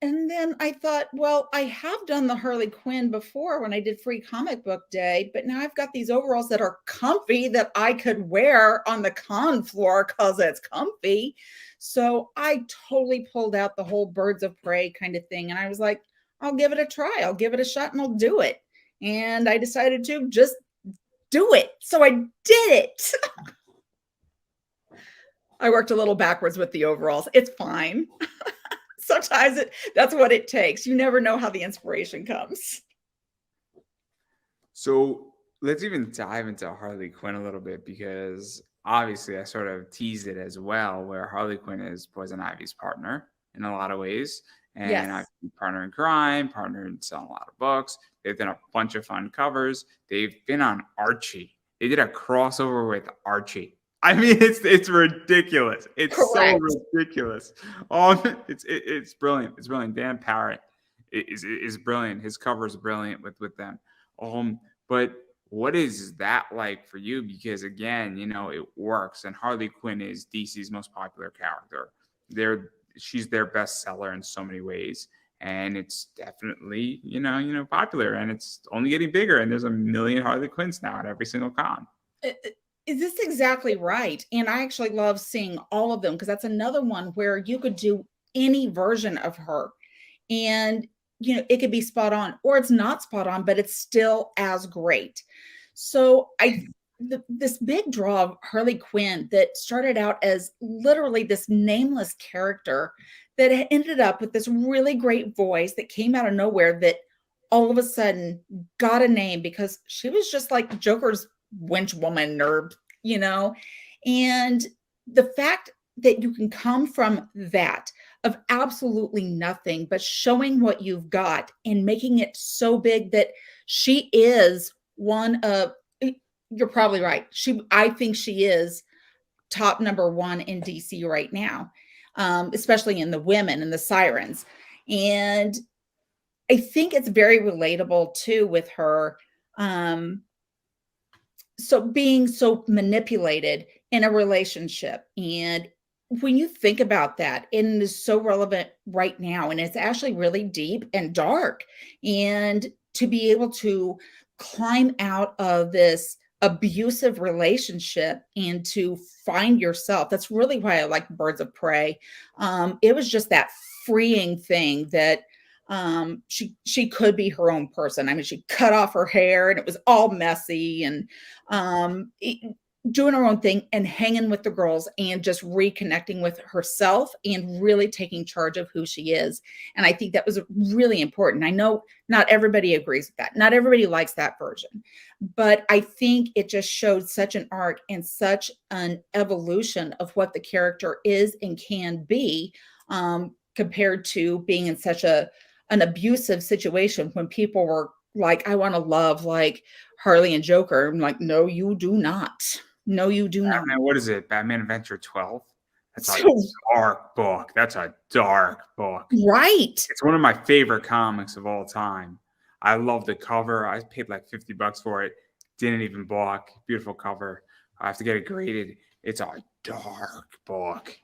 Speaker 2: And then I thought, well, I have done the Harley Quinn before when I did Free Comic Book Day, but now I've got these overalls that are comfy that I could wear on the con floor because it's comfy. So I totally pulled out the whole Birds of Prey kind of thing. And I was like, I'll give it a try. I'll give it a shot and I'll do it. And I decided to just do it. So I did it. I worked a little backwards with the overalls. It's fine. Sometimes that's what it takes. You never know how the inspiration comes.
Speaker 1: So let's even dive into Harley Quinn a little bit, because obviously I sort of teased it as well, where Harley Quinn is Poison Ivy's partner in a lot of ways. And
Speaker 2: Yes.
Speaker 1: partner in crime, partner in selling a lot of books. They've done a bunch of fun covers. They've been on Archie. They did a crossover with Archie. I mean, it's ridiculous. It's
Speaker 2: Correct.
Speaker 1: so ridiculous. It's brilliant. It's brilliant. Dan Parrott is brilliant. His cover is brilliant with them. But what is that like for you? Because again, it works, and Harley Quinn is DC's most popular character. She's their best seller in so many ways, and it's definitely popular, and it's only getting bigger. And there's a million Harley Quinns now at every single con.
Speaker 2: Is this exactly right? And I actually love seeing all of them because that's another one where you could do any version of her, and it could be spot on or it's not spot on, but it's still as great. So this big draw of Harley Quinn that started out as literally this nameless character that ended up with this really great voice that came out of nowhere, that all of a sudden got a name because she was just like Joker's wench woman, or and the fact that you can come from that of absolutely nothing but showing what you've got and making it so big that she is one of, you're probably right, I think she is top number one in DC right now, especially in the women and the sirens. And I think it's very relatable too with her, so being so manipulated in a relationship. And when you think about that, it is so relevant right now, and it's actually really deep and dark. And to be able to climb out of this abusive relationship and to find yourself, that's really why I like Birds of Prey. It was just that freeing thing that she could be her own person. I mean, she cut off her hair and it was all messy, and doing her own thing and hanging with the girls and just reconnecting with herself and really taking charge of who she is. And I think that was really important. I know not everybody agrees with that. Not everybody likes that version, but I think it just showed such an arc and such an evolution of what the character is and can be, compared to being in such an abusive situation when people were like, I want to love like Harley and Joker. I'm like, no, you do not. No, you do not.
Speaker 1: What is it? Batman Adventure 12? That's a
Speaker 2: So,
Speaker 1: dark book. That's a dark book.
Speaker 2: right.
Speaker 1: It's one of my favorite comics of all time. I love the cover. I paid like $50 for it. Didn't even balk. Beautiful cover. I have to get it graded. It's a dark book.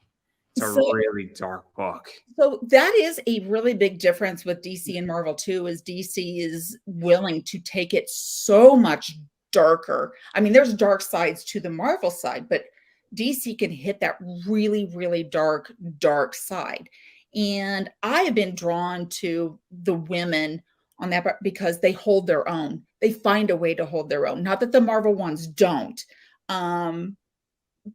Speaker 1: It's a really dark book.
Speaker 2: So that is a really big difference with DC and Marvel too, is DC is willing to take it so much darker. I mean, there's dark sides to the Marvel side, but DC can hit that really, really dark side. And I have been drawn to the women on that because they hold their own. They find a way to hold their own. Not that the Marvel ones don't.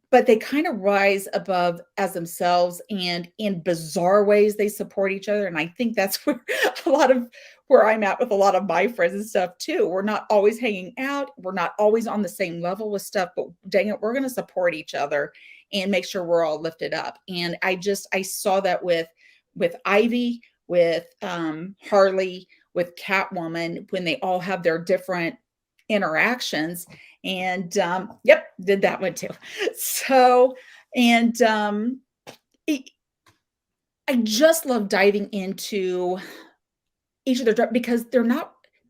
Speaker 2: but they kind of rise above as themselves, and in bizarre ways they support each other. And I think that's where a lot of where I'm at with a lot of my friends and stuff too. We're not always hanging out, we're not always on the same level with stuff, but dang it, we're going to support each other and make sure we're all lifted up. And I saw that with Ivy, with Harley, with Catwoman, when they all have their different interactions. And yep, did that one too. So, and I just love diving into each of their, because they're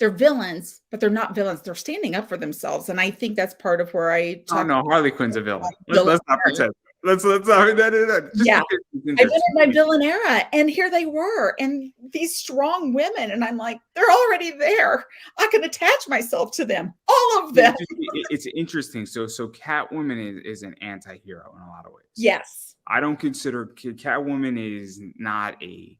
Speaker 2: villains, but they're not villains. They're standing up for themselves. And I think that's part of where I
Speaker 1: Oh
Speaker 2: talk
Speaker 1: no, Harley Quinn's a villain. Let's not pretend. Let's not.
Speaker 2: Yeah, I've been in my villain era, and here they were, and these strong women, and I'm like, they're already there. I can attach myself to them, all of them.
Speaker 1: It's interesting. So Catwoman is an anti-hero in a lot of ways.
Speaker 2: Yes,
Speaker 1: I don't consider Catwoman is not a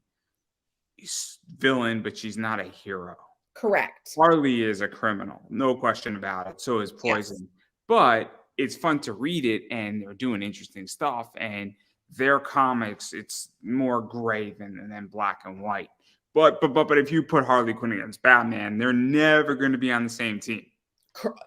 Speaker 1: villain, but she's not a hero.
Speaker 2: correct.
Speaker 1: Harley is a criminal, no question about it. So is Poison,
Speaker 2: Yes.
Speaker 1: but it's fun to read it, and they're doing interesting stuff. And their comics, it's more gray than black and white. But if you put Harley Quinn against Batman, they're never going to be on the same team.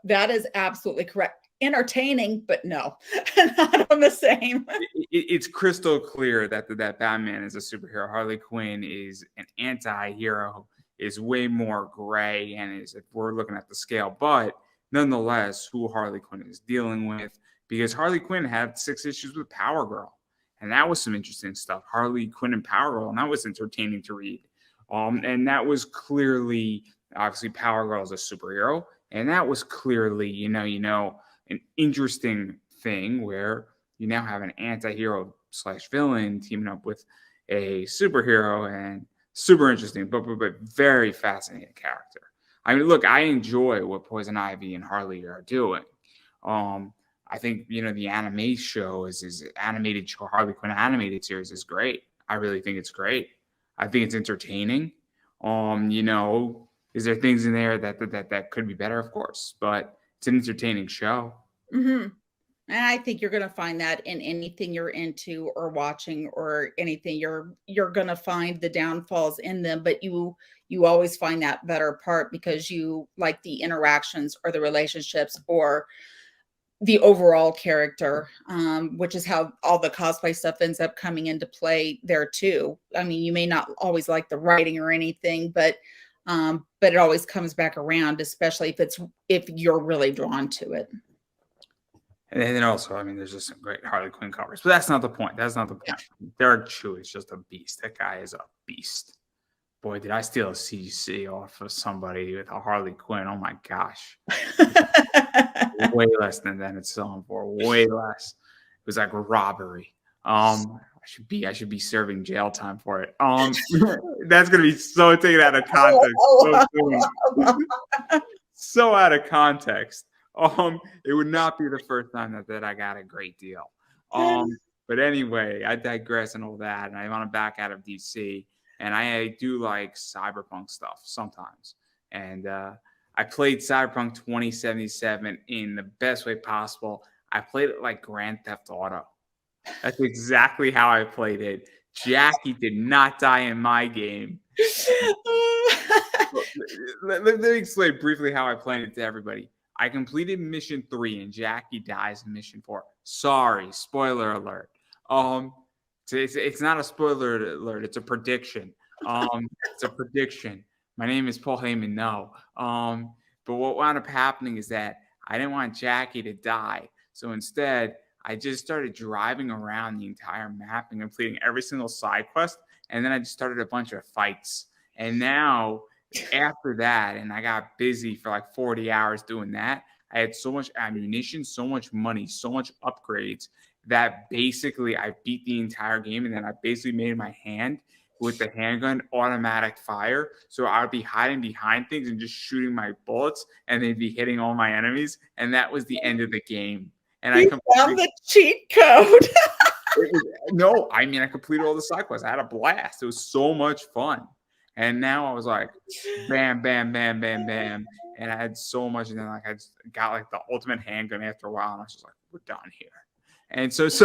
Speaker 2: That is absolutely correct. Entertaining, but no, not on the same.
Speaker 1: It's crystal clear that Batman is a superhero. Harley Quinn is an anti-hero, is way more gray, and is, if we're looking at the scale, but nonetheless, who Harley Quinn is dealing with, because Harley Quinn had 6 issues with Power Girl, and that was some interesting stuff. Harley Quinn and Power Girl, and that was entertaining to read. And that was clearly, obviously, Power Girl is a superhero, and that was clearly, an interesting thing where you now have an anti-hero / villain teaming up with a superhero, and super interesting, but very fascinating character. I mean, look, I enjoy what Poison Ivy and Harley are doing. I think, the anime show is animated show, Harley Quinn animated series is great. I really think it's great. I think it's entertaining. Is there things in there that could be better? Of course, but it's an entertaining show.
Speaker 2: Mm-hmm. And I think you're going to find that in anything you're into or watching or anything. You're going to find the downfalls in them, but you always find that better part because you like the interactions or the relationships or the overall character, which is how all the cosplay stuff ends up coming into play there too. I mean, you may not always like the writing or anything, but it always comes back around, especially if you're really drawn to it.
Speaker 1: And then also, I mean, there's just some great Harley Quinn covers, but that's not the point. That's not the point. Derek Chew is just a beast. That guy is a beast. Boy, did I steal a CC off of somebody with a Harley Quinn. Oh my gosh. Way less than it's selling for. Way less. It was like a robbery. I should be serving jail time for it. That's gonna be so taken out of context. So out of context. It would not be the first time that I got a great deal. But anyway, I digress and all that, and I want to back out of DC, and I do like cyberpunk stuff sometimes. And I played Cyberpunk 2077 in the best way possible. I played it like Grand Theft Auto. That's exactly how I played it. Jackie did not die in my game. Let me explain briefly how I played it to everybody. I completed mission 3 and Jackie dies in mission 4. Sorry, spoiler alert. It's not a spoiler alert. It's a prediction. It's a prediction. My name is Paul Heyman. No. But what wound up happening is that I didn't want Jackie to die. So instead, I just started driving around the entire map and completing every single side quest. And then I just started a bunch of fights. And now, after that, and I got busy for like 40 hours doing that, I had so much ammunition, so much money, so much upgrades that basically I beat the entire game. And then I basically made my hand with the handgun automatic fire. So I would be hiding behind things and just shooting my bullets, and they'd be hitting all my enemies. And that was the end of the game. And
Speaker 2: you found the cheat code.
Speaker 1: No, I mean, I completed all the side quests. I had a blast. It was so much fun. And now I was like, bam, bam, bam, bam, bam. And I had so much. And then like I just got like the ultimate handgun after a while. And I was just like, we're done here. And so it's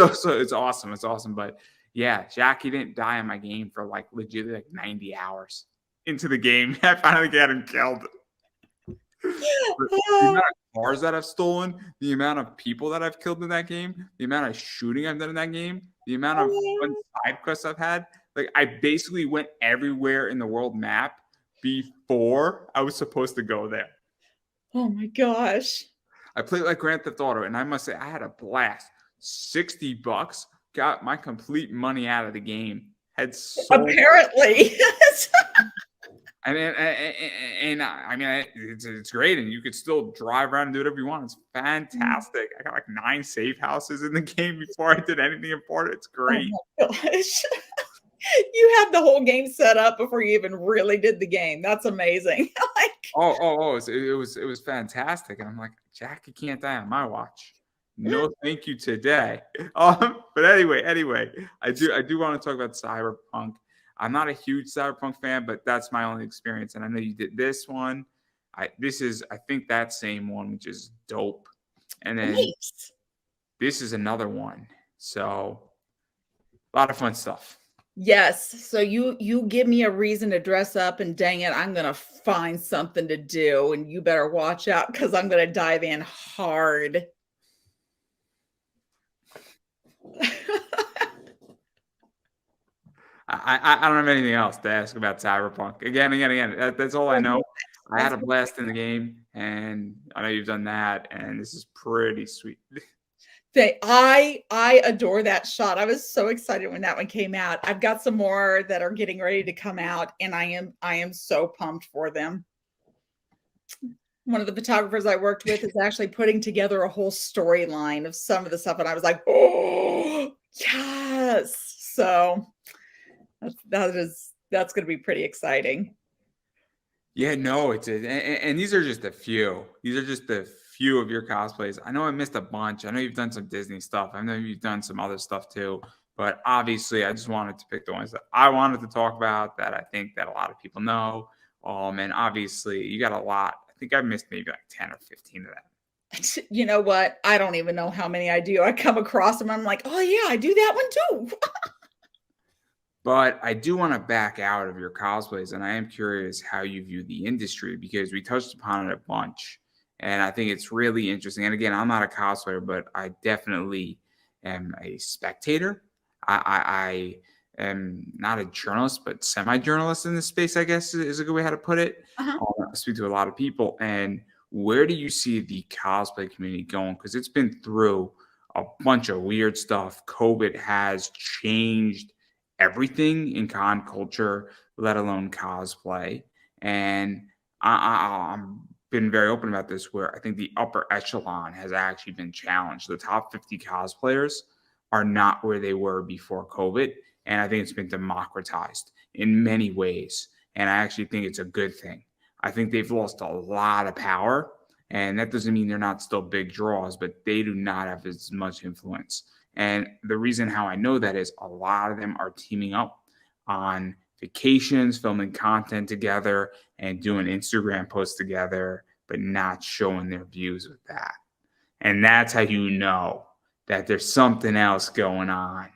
Speaker 1: awesome. It's awesome. But yeah, Jackie didn't die in my game for like legit like 90 hours into the game. I finally got him killed. The amount of cars that I've stolen, the amount of people that I've killed in that game, the amount of shooting I've done in that game, the amount of fun side quests I've had. Like I basically went everywhere in the world map before I was supposed to go there.
Speaker 2: Oh my gosh.
Speaker 1: I played like Grand Theft Auto, and I must say I had a blast. $60, got my complete money out of the game. Had so
Speaker 2: Apparently.
Speaker 1: I mean, it's great, and you could still drive around and do whatever you want. It's fantastic. I got like 9 safe houses in the game before I did anything important. It's great.
Speaker 2: Oh my gosh. You had the whole game set up before you even really did the game. That's amazing. Like,
Speaker 1: it was fantastic, and I'm like, Jackie can't die on my watch. No, thank you today. But anyway, I do want to talk about Cyberpunk. I'm not a huge Cyberpunk fan, but that's my only experience. And I know you did this one. I think that same one, which is dope. And then
Speaker 2: nice.
Speaker 1: This is another one. So a lot of fun stuff.
Speaker 2: Yes. So you give me a reason to dress up, and dang it, I'm gonna find something to do, and you better watch out because I'm gonna dive in hard.
Speaker 1: I don't have anything else to ask about Cyberpunk. Again. That's all I know. I had a blast in the game, and I know you've done that, and this is pretty sweet.
Speaker 2: I adore that shot. I was so excited when that one came out. I've got some more that are getting ready to come out, and I am so pumped for them. One of the photographers I worked with is actually putting together a whole storyline of some of the stuff, and I was like, oh yes. So that's going to be pretty exciting.
Speaker 1: Yeah, no, and these are just a few. These are just a few of your cosplays. I know I missed a bunch. I know you've done some Disney stuff. I know you've done some other stuff too. But obviously, I just wanted to pick the ones that I wanted to talk about that I think that a lot of people know. And obviously, you got a lot. I think I missed maybe like 10 or 15 of them.
Speaker 2: You know what? I don't even know how many I do. I come across them. I'm like, oh yeah, I do that one too.
Speaker 1: But I do want to back out of your cosplays, and I am curious how you view the industry because we touched upon it a bunch, and I think it's really interesting. And again, I'm not a cosplayer, but I definitely am a spectator. I am not a journalist, but semi-journalist in this space, I guess is a good way how to put it. I speak to a lot of people, and where do you see the cosplay community going? Because it's been through a bunch of weird stuff. COVID has changed everything in con culture, let alone cosplay. And I'm been very open about this, where I think the upper echelon has actually been challenged. The top 50 cosplayers are not where they were before COVID. And I think it's been democratized in many ways. And I actually think it's a good thing. I think they've lost a lot of power. And that doesn't mean they're not still big draws, but they do not have as much influence. And the reason how I know that is a lot of them are teaming up on vacations, filming content together, and doing Instagram posts together, but not showing their views with that. And that's how you know that there's something else going on.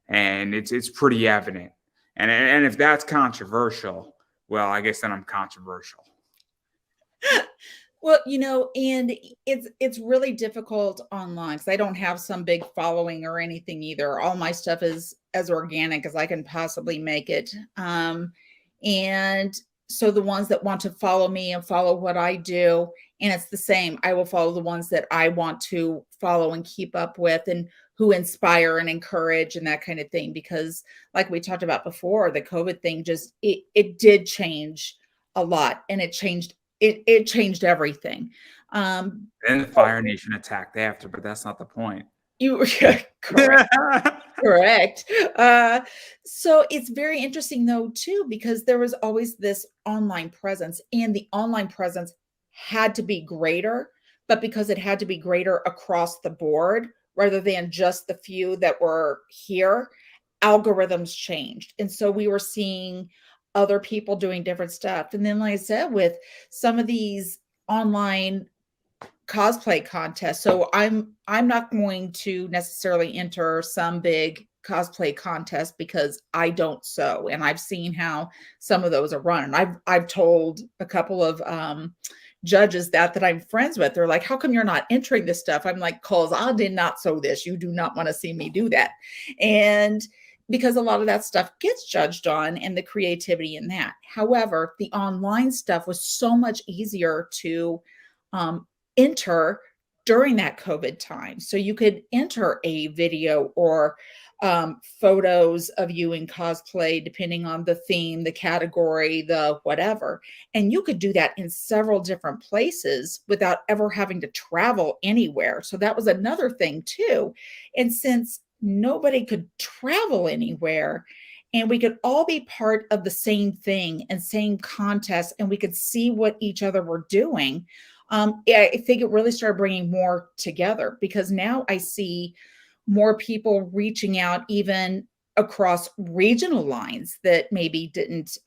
Speaker 1: And it's pretty evident. And if that's controversial, well, I guess then I'm controversial.
Speaker 2: Well, and it's really difficult online because I don't have some big following or anything either. All my stuff is as organic as I can possibly make it. And so the ones that want to follow me and follow what I do, and it's the same, I will follow the ones that I want to follow and keep up with and who inspire and encourage and that kind of thing. Because like we talked about before, the COVID thing just, it did change a lot, and it changed everything.
Speaker 1: And the Fire Nation attacked after, but that's not the point.
Speaker 2: You correct. Correct. So it's very interesting though, too, because there was always this online presence, and the online presence had to be greater, but because it had to be greater across the board rather than just the few that were here, algorithms changed. And so we were seeing other people doing different stuff. And then, like I said, with some of these online cosplay contest. So I'm not going to necessarily enter some big cosplay contest because I don't sew, and I've seen how some of those are run. And I've told a couple of judges that I'm friends with. They're like, "How come you're not entering this stuff?" I'm like, "Cause I did not sew this. You do not want to see me do that." And because a lot of that stuff gets judged on and the creativity in that. However, the online stuff was so much easier to enter during that COVID time. So you could enter a video or photos of you in cosplay, depending on the theme, the category, the whatever. And you could do that in several different places without ever having to travel anywhere. So that was another thing, too. And since nobody could travel anywhere, and we could all be part of the same thing and same contest, and we could see what each other were doing. I think it really started bringing more together, because now I see more people reaching out even across regional lines that maybe didn't,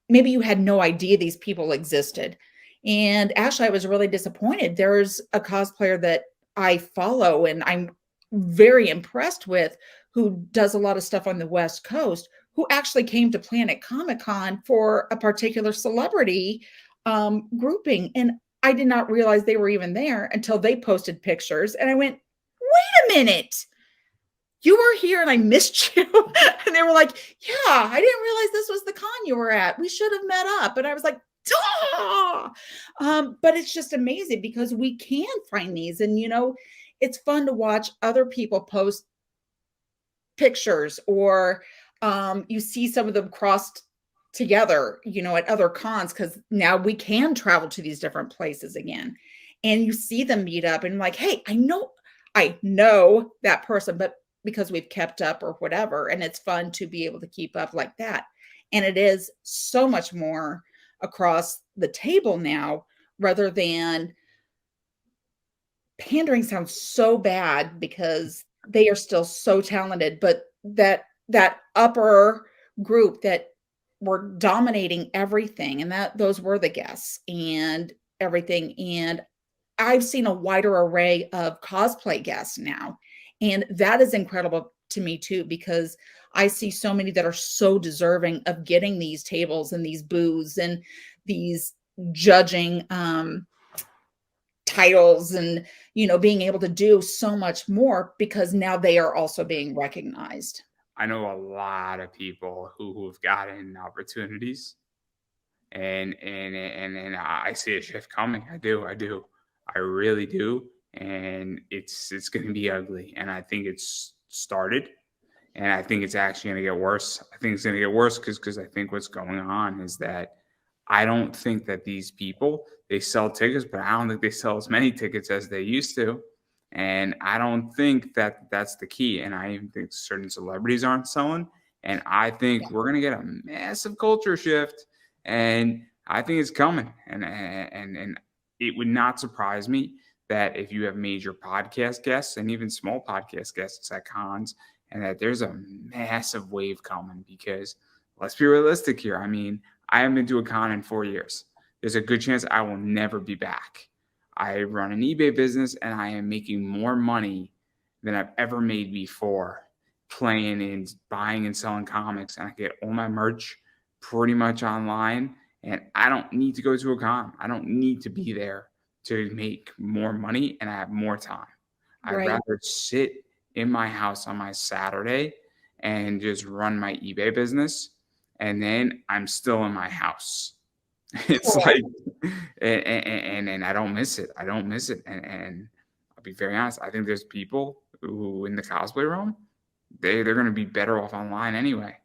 Speaker 2: maybe you had no idea these people existed. And actually, I was really disappointed. There's a cosplayer that I follow and I'm very impressed with, who does a lot of stuff on the West Coast, who actually came to Planet Comic Con for a particular celebrity grouping. And I did not realize they were even there until they posted pictures. And I went, wait a minute, you were here and I missed you. And they were like, yeah, I didn't realize this was the con you were at. We should have met up. And I was like, but it's just amazing because we can find these. And, it's fun to watch other people post pictures, or you see some of them crossed together, at other cons, because now we can travel to these different places again. And you see them meet up and like, hey, I know that person, but because we've kept up or whatever. And it's fun to be able to keep up like that. And it is so much more across the table now, rather than pandering. Sounds so bad because they are still so talented, but that upper group that were dominating everything, and that those were the guests and everything. And I've seen a wider array of cosplay guests now. And that is incredible to me too, because I see so many that are so deserving of getting these tables and these booths and these judging titles, and, being able to do so much more because now they are also being recognized.
Speaker 1: I know a lot of people who have gotten opportunities, and I see a shift coming. I do. I really do. And it's going to be ugly. And I think it's started, and I think it's actually going to get worse. I think it's going to get worse because I think what's going on is that I don't think that these people, they sell tickets, but I don't think they sell as many tickets as they used to. And I don't think that that's the key. And I even think certain celebrities aren't selling. And I think we're going to get a massive culture shift. And I think it's coming. And it would not surprise me that if you have major podcast guests and even small podcast guests at cons, and that there's a massive wave coming, because let's be realistic here. I mean, I haven't been to a con in 4 years. There's a good chance I will never be back. I run an eBay business, and I am making more money than I've ever made before playing and buying and selling comics. And I get all my merch pretty much online, and I don't need to go to a con. I don't need to be there to make more money, and I have more time. I'd rather sit in my house on my Saturday and just run my eBay business, and then I'm still in my house. It's like, and I don't miss it. I don't miss it. And I'll be very honest. I think there's people who in the cosplay realm, they're going to be better off online anyway.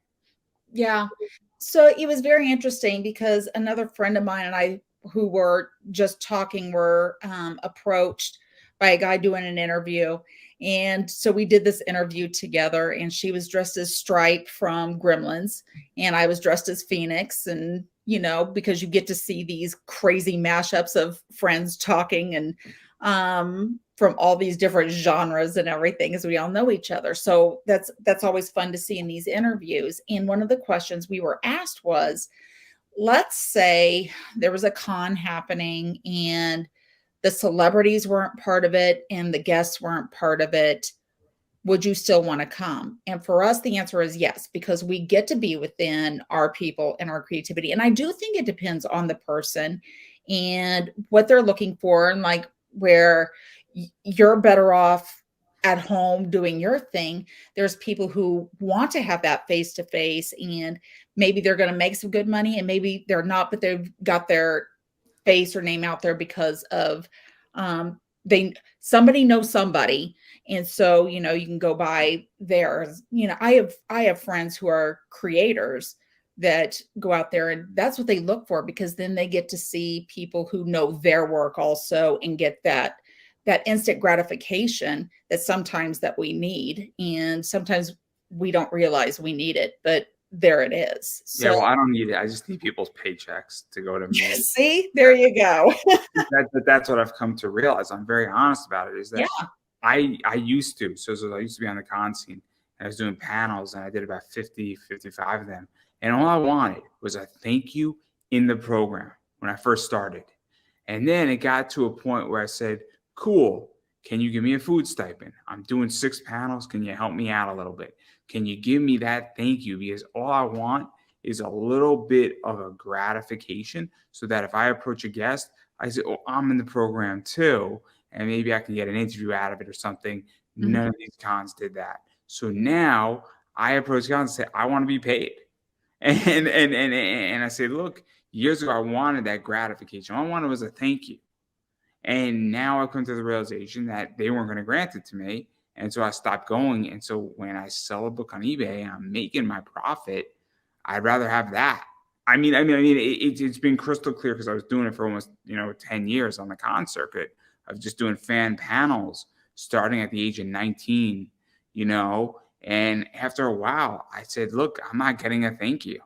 Speaker 2: Yeah. So it was very interesting because another friend of mine and I, who were just talking, were approached by a guy doing an interview. And so we did this interview together, and she was dressed as Stripe from Gremlins, and I was dressed as Phoenix. And, because you get to see these crazy mashups of friends talking, and from all these different genres and everything, as we all know each other. So that's always fun to see in these interviews. And one of the questions we were asked was, let's say there was a con happening and the celebrities weren't part of it and the guests weren't part of it, would you still want to come? And for us, the answer is yes, because we get to be within our people and our creativity. And I do think it depends on the person and what they're looking for, and like where you're better off at home doing your thing. There's people who want to have that face to face, and maybe they're going to make some good money, and maybe they're not, but they've got their face or name out there because of they somebody knows somebody, and so you can go by theirs. I have friends who are creators that go out there, and that's what they look for, because then they get to see people who know their work also and get that instant gratification that sometimes that we need, and sometimes we don't realize we need it, but there it is.
Speaker 1: Yeah,
Speaker 2: So
Speaker 1: well, I don't need it. I just need people's paychecks to go to me.
Speaker 2: see, there you go.
Speaker 1: That's what I've come to realize. I'm very honest about it. Is that
Speaker 2: Yeah.
Speaker 1: I used to. So I used to be on the con scene, and I was doing panels, and I did about 50, 55 of them. And all I wanted was a thank you in the program when I first started. And then it got to a point where I said, cool, can you give me a food stipend? I'm doing 6 panels. Can you help me out a little bit? Can you give me that thank you? Because all I want is a little bit of a gratification, so that if I approach a guest, I say, oh, I'm in the program too, and maybe I can get an interview out of it or something.
Speaker 2: Mhm.
Speaker 1: None of these cons did that. So now I approach cons and say, I want to be paid. And I say, look, years ago I wanted that gratification. All I wanted was a thank you. And now I've come to the realization that they weren't going to grant it to me. And so I stopped going. And so when I sell a book on eBay and I'm making my profit, I'd rather have that. It's been crystal clear, because I was doing it for almost 10 years on the con circuit of just doing fan panels, starting at the age of 19, and after a while I said, look, I'm not getting a thank you.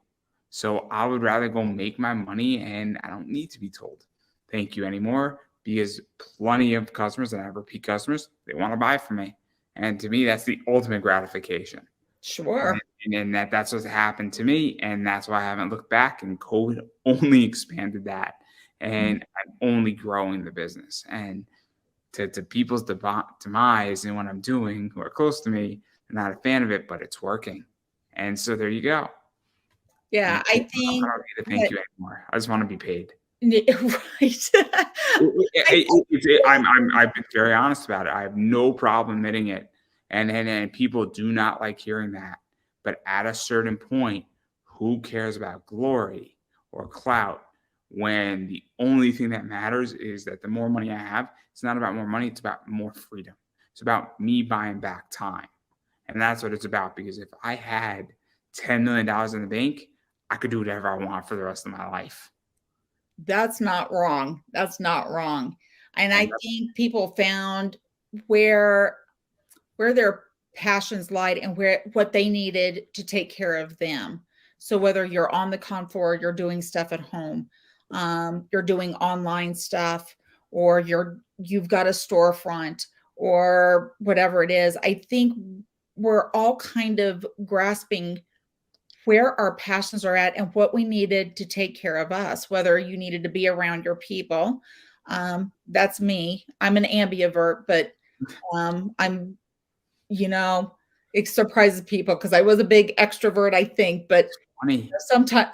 Speaker 1: So I would rather go make my money, and I don't need to be told thank you anymore, because plenty of customers, and I have repeat customers, they want to buy from me. And to me, that's the ultimate gratification.
Speaker 2: Sure.
Speaker 1: And that's what's happened to me. And that's why I haven't looked back. And COVID only expanded that. And I'm only growing the business. And to people's demise in what I'm doing, who are close to me, I'm not a fan of it, but it's working. And so there you go.
Speaker 2: Yeah, I
Speaker 1: I
Speaker 2: think
Speaker 1: don't need to thank you anymore. I just want to be paid.
Speaker 2: right.
Speaker 1: I've been very honest about it. I have no problem admitting it. And people do not like hearing that. But at a certain point, who cares about glory or clout when the only thing that matters is that the more money I have, it's not about more money, it's about more freedom. It's about me buying back time. And that's what it's about. Because if I had $10 million in the bank, I could do whatever I want for the rest of my life.
Speaker 2: That's not wrong. That's not wrong. And I
Speaker 1: And
Speaker 2: think people found where their passions lied and what they needed to take care of them. So whether you're on the con floor, you're doing stuff at home, you're doing online stuff, or you've got a storefront or whatever it is, I think we're all kind of grasping where our passions are at and what we needed to take care of us, whether you needed to be around your people. That's me. I'm an ambivert, but I'm, it surprises people because I was a big extrovert, I think, but
Speaker 1: funny.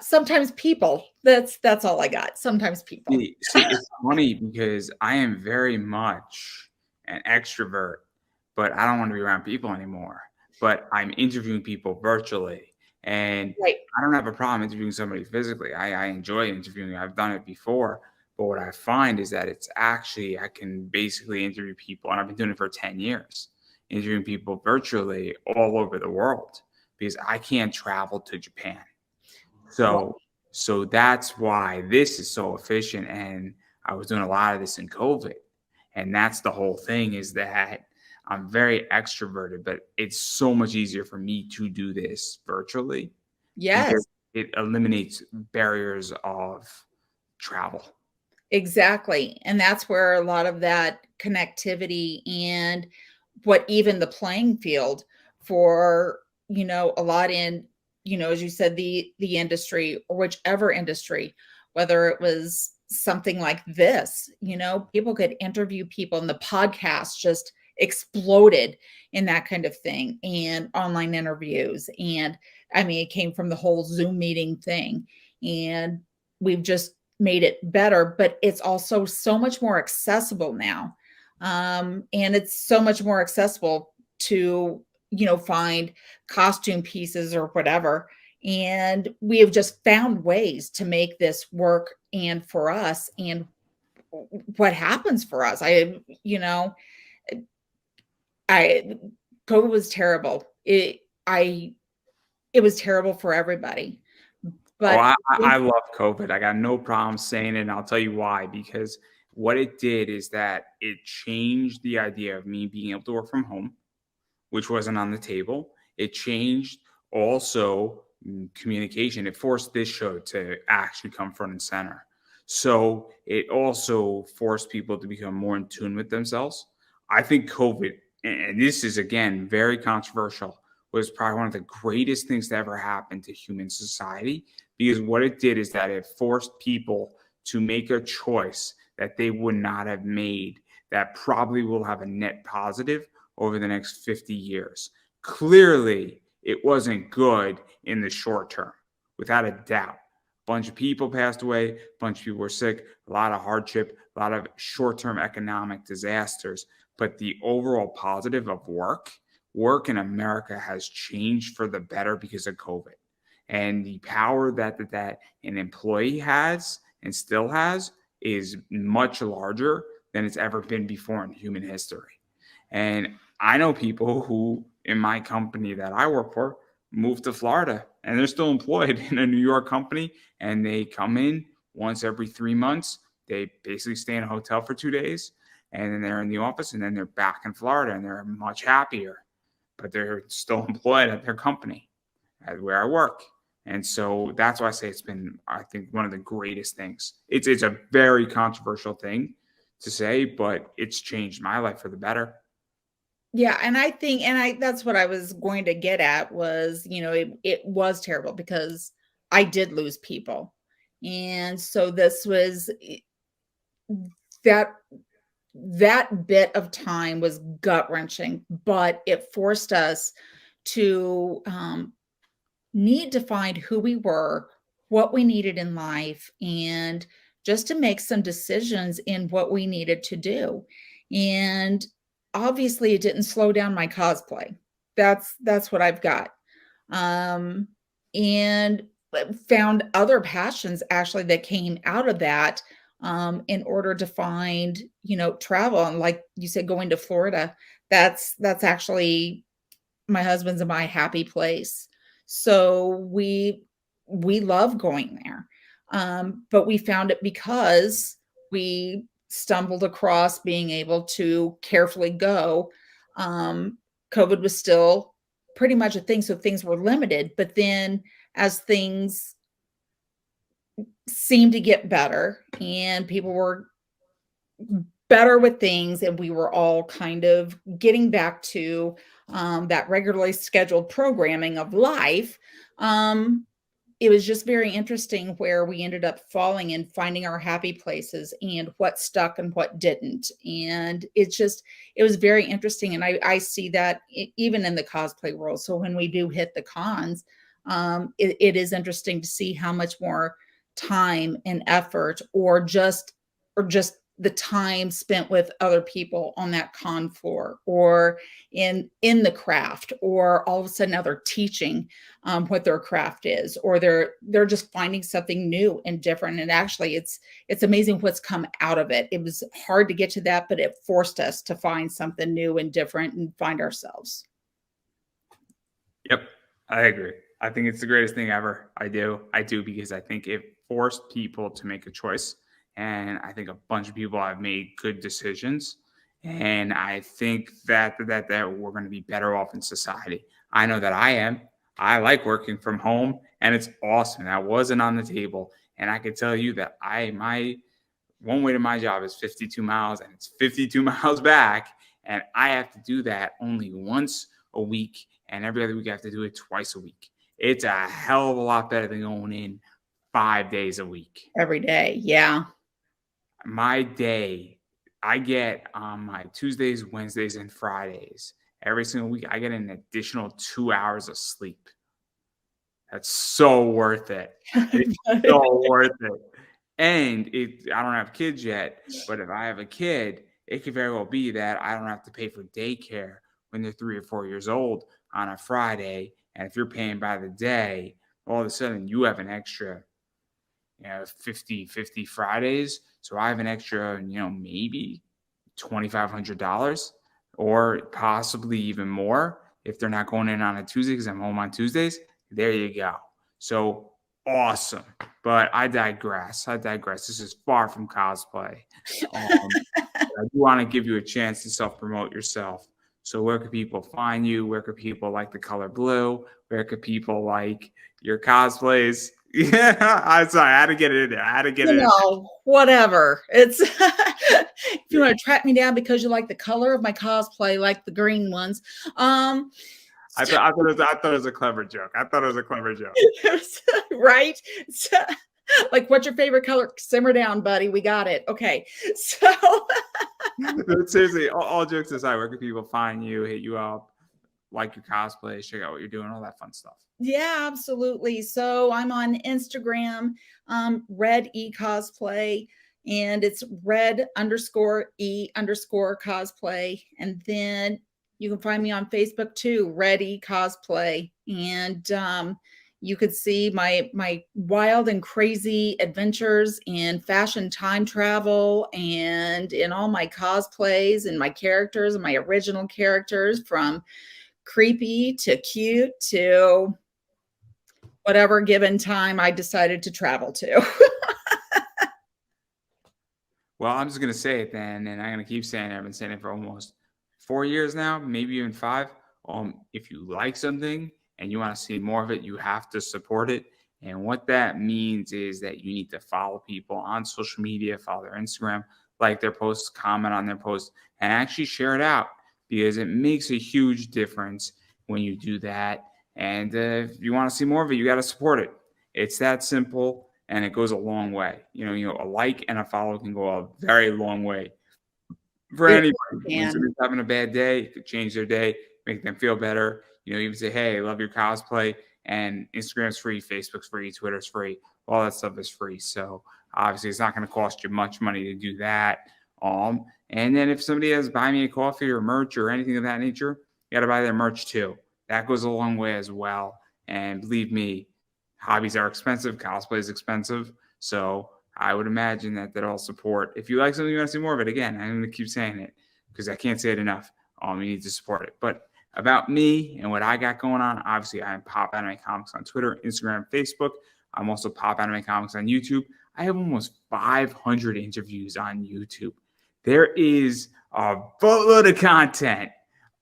Speaker 2: sometimes people, that's all I got. Sometimes people.
Speaker 1: See, it's funny because I am very much an extrovert, but I don't want to be around people anymore. But I'm interviewing people virtually, and
Speaker 2: Right.
Speaker 1: I don't have a problem interviewing somebody physically. I enjoy interviewing. I've done it before. But what I find is that it's actually, I can basically interview people, and I've been doing it for 10 years, interviewing people virtually all over the world, because I can't travel to Japan. So that's why this is so efficient. And I was doing a lot of this in COVID. And that's the whole thing, is that I'm very extroverted, but it's so much easier for me to do this virtually,
Speaker 2: Yes.
Speaker 1: because it eliminates barriers of travel.
Speaker 2: Exactly. And that's where a lot of that connectivity and what even the playing field for, a lot in, as you said, the industry or whichever industry, whether it was something like this. People could interview people, and the podcast just exploded in that kind of thing, and online interviews. And I mean, it came from the whole Zoom meeting thing, and we've just made it better, but it's also so much more accessible now. And it's so much more accessible to, find costume pieces or whatever. And we have just found ways to make this work and for us and what happens for us. I COVID was terrible. It was terrible for everybody.
Speaker 1: Oh,
Speaker 2: But
Speaker 1: I love COVID. I got no problem saying it, and I'll tell you why. Because what it did is that it changed the idea of me being able to work from home, which wasn't on the table. It changed also communication. It forced this show to actually come front and center. So it also forced people to become more in tune with themselves. I think COVID, and this is again very controversial, was probably one of the greatest things that ever happened to human society, because what it did is that it forced people to make a choice that they would not have made, that probably will have a net positive over the next 50 years. Clearly, it wasn't good in the short term, without a doubt. A bunch of people passed away, a bunch of people were sick, a lot of hardship, a lot of short-term economic disasters. But the overall positive of work in America has changed for the better because of COVID. And the power that an employee has and still has is much larger than it's ever been before in human history. And I know people who, in my company that I work for, moved to Florida and they're still employed in a New York company, and they come in once every 3 months. They basically stay in a hotel for 2 days, and then they're in the office, and then they're back in Florida, and they're much happier, but they're still employed at their company at where I work. And so that's why I say it's been, I think, one of the greatest things. It's a very controversial thing to say, but it's changed my life for the better.
Speaker 2: yeah, and I think, that's what I was going to get at was, it was terrible because I did lose people. And so this was that that bit of time was gut wrenching, but it forced us to need to find who we were, what we needed in life, and just to make some decisions in what we needed to do. And obviously it didn't slow down my cosplay. That's what I've got. Um and found other passions actually that came out of that, in order to find, travel. And like you said, going to Florida, that's actually my husband's and my happy place. So we love going there. But we found it because we stumbled across being able to carefully go. Um, COVID was still pretty much a thing, so things were limited. But then as things seemed to get better and people were better with things, and we were all kind of getting back to that regularly scheduled programming of life. It was just very interesting where we ended up falling and finding our happy places and what stuck and what didn't. And it was very interesting. And I see that even in the cosplay world. So when we do hit the cons, it is interesting to see how much more time and effort, or just the time spent with other people on that con floor, or in the craft, or all of a sudden now they're teaching what their craft is, or they're just finding something new and different. And actually it's amazing what's come out of it. It was hard to get to that, but it forced us to find something new and different and find ourselves.
Speaker 1: Yep, I agree. I think it's the greatest thing ever. I do, because I think it forced people to make a choice. And I think a bunch of people have made good decisions. And I think that we're going to be better off in society. I know that I am. I like working from home, and it's awesome. That wasn't on the table. And I can tell you that my one way to my job is 52 miles, and it's 52 miles back. And I have to do that only once a week. And every other week, I have to do it twice a week. It's a hell of a lot better than going in 5 days a week.
Speaker 2: Every day. Yeah.
Speaker 1: my day, I get on my Tuesdays, Wednesdays, and Fridays every single week, I get an additional 2 hours of sleep. That's so worth it. It's so worth it. And I don't have kids yet, but if I have a kid, it could very well be that I don't have to pay for daycare when they're 3 or 4 years old on a Friday. And if you're paying by the day, all of a sudden you have an extra 50 Fridays. So I have an extra, maybe $2,500 or possibly even more if they're not going in on a Tuesday because I'm home on Tuesdays. There you go. So awesome. But I digress. This is far from cosplay. I do want to give you a chance to self-promote yourself. So where could people find you? Where could people like the color blue? Where could people like your cosplays? Yeah, I'm sorry. I had to get it in there.
Speaker 2: Whatever. It's if you want to track me down because you like the color of my cosplay, like the green ones.
Speaker 1: I thought it was a clever joke.
Speaker 2: Right? So, like, what's your favorite color? Simmer down, buddy. We got it. Okay. So
Speaker 1: seriously, all jokes aside, where can people find you, hit you up, like your cosplays, check out what you're doing, all that fun stuff?
Speaker 2: Yeah, absolutely. So I'm on Instagram, Red E Cosplay, and it's red_E_cosplay. And then you can find me on Facebook too, Red E Cosplay. And you could see my wild and crazy adventures in fashion time travel and in all my cosplays and my characters and my original characters, from creepy to cute to whatever given time I decided to travel to.
Speaker 1: Well, I'm just going to say it then, and I'm going to keep saying it. I've been saying it for almost 4 years now, maybe even 5. If you like something and you want to see more of it, you have to support it. And what that means is that you need to follow people on social media, follow their Instagram, like their posts, comment on their posts, and actually share it out, because it makes a huge difference when you do that. And if you want to see more of it, you got to support it. It's that simple, and it goes a long way. A like and a follow can go a very long way for anybody. When somebody's having a bad day, it could change their day, make them feel better. Even say, hey, I love your cosplay. And Instagram's free, Facebook's free, Twitter's free. All that stuff is free. So obviously it's not going to cost you much money to do that. And then if somebody has buy me a coffee or merch or anything of that nature, you got to buy their merch too. That goes a long way as well. And believe me, hobbies are expensive. Cosplay is expensive. So I would imagine that all support. If you like something, you want to see more of it. Again, I'm going to keep saying it because I can't say it enough. You need to support it. But about me and what I got going on, obviously I am Pop Anime Comics on Twitter, Instagram, Facebook. I'm also Pop Anime Comics on YouTube. I have almost 500 interviews on YouTube. There is a boatload of content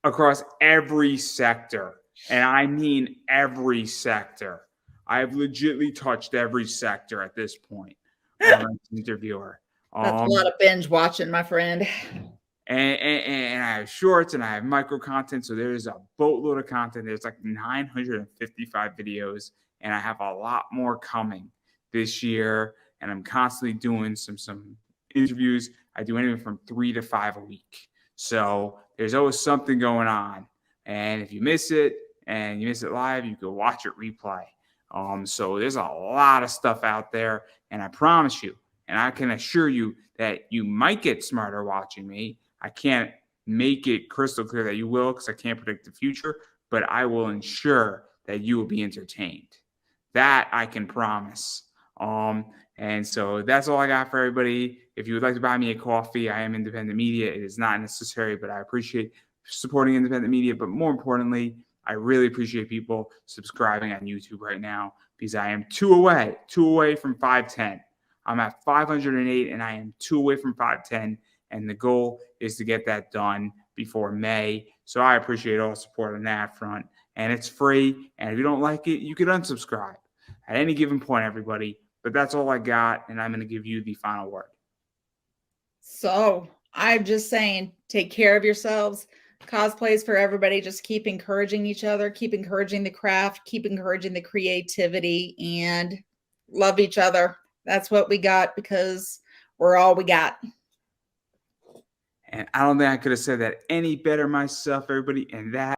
Speaker 1: across every sector. And I mean every sector. I have legitimately touched every sector at this point. I'm an interviewer.
Speaker 2: That's a lot of binge watching, my friend.
Speaker 1: And I have shorts and I have micro content. So there's a boatload of content. There's like 955 videos, and I have a lot more coming this year. And I'm constantly doing some interviews. I do anywhere from 3 to 5 a week. So there's always something going on. And if you miss it and you miss it live, you can watch it replay. So there's a lot of stuff out there, and I promise you, and I can assure you that you might get smarter watching me. I can't make it crystal clear that you will, because I can't predict the future, but I will ensure that you will be entertained. That I can promise. And so that's all I got for everybody. If you would like to buy me a coffee, I am independent media. It is not necessary, but I appreciate supporting independent media. But more importantly, I really appreciate people subscribing on YouTube right now, because I am two away from 510. I'm at 508, and I am 2 away from 510. And the goal is to get that done before May. So I appreciate all support on that front. And it's free. And if you don't like it, you can unsubscribe at any given point, everybody. But that's all I got. And I'm going to give you the final word.
Speaker 2: So I'm just saying, take care of yourselves. Cosplays for everybody. Just keep encouraging each other, keep encouraging the craft, keep encouraging the creativity, and love each other. That's what we got, because we're all we got.
Speaker 1: And I don't think I could have said that any better myself, everybody. And that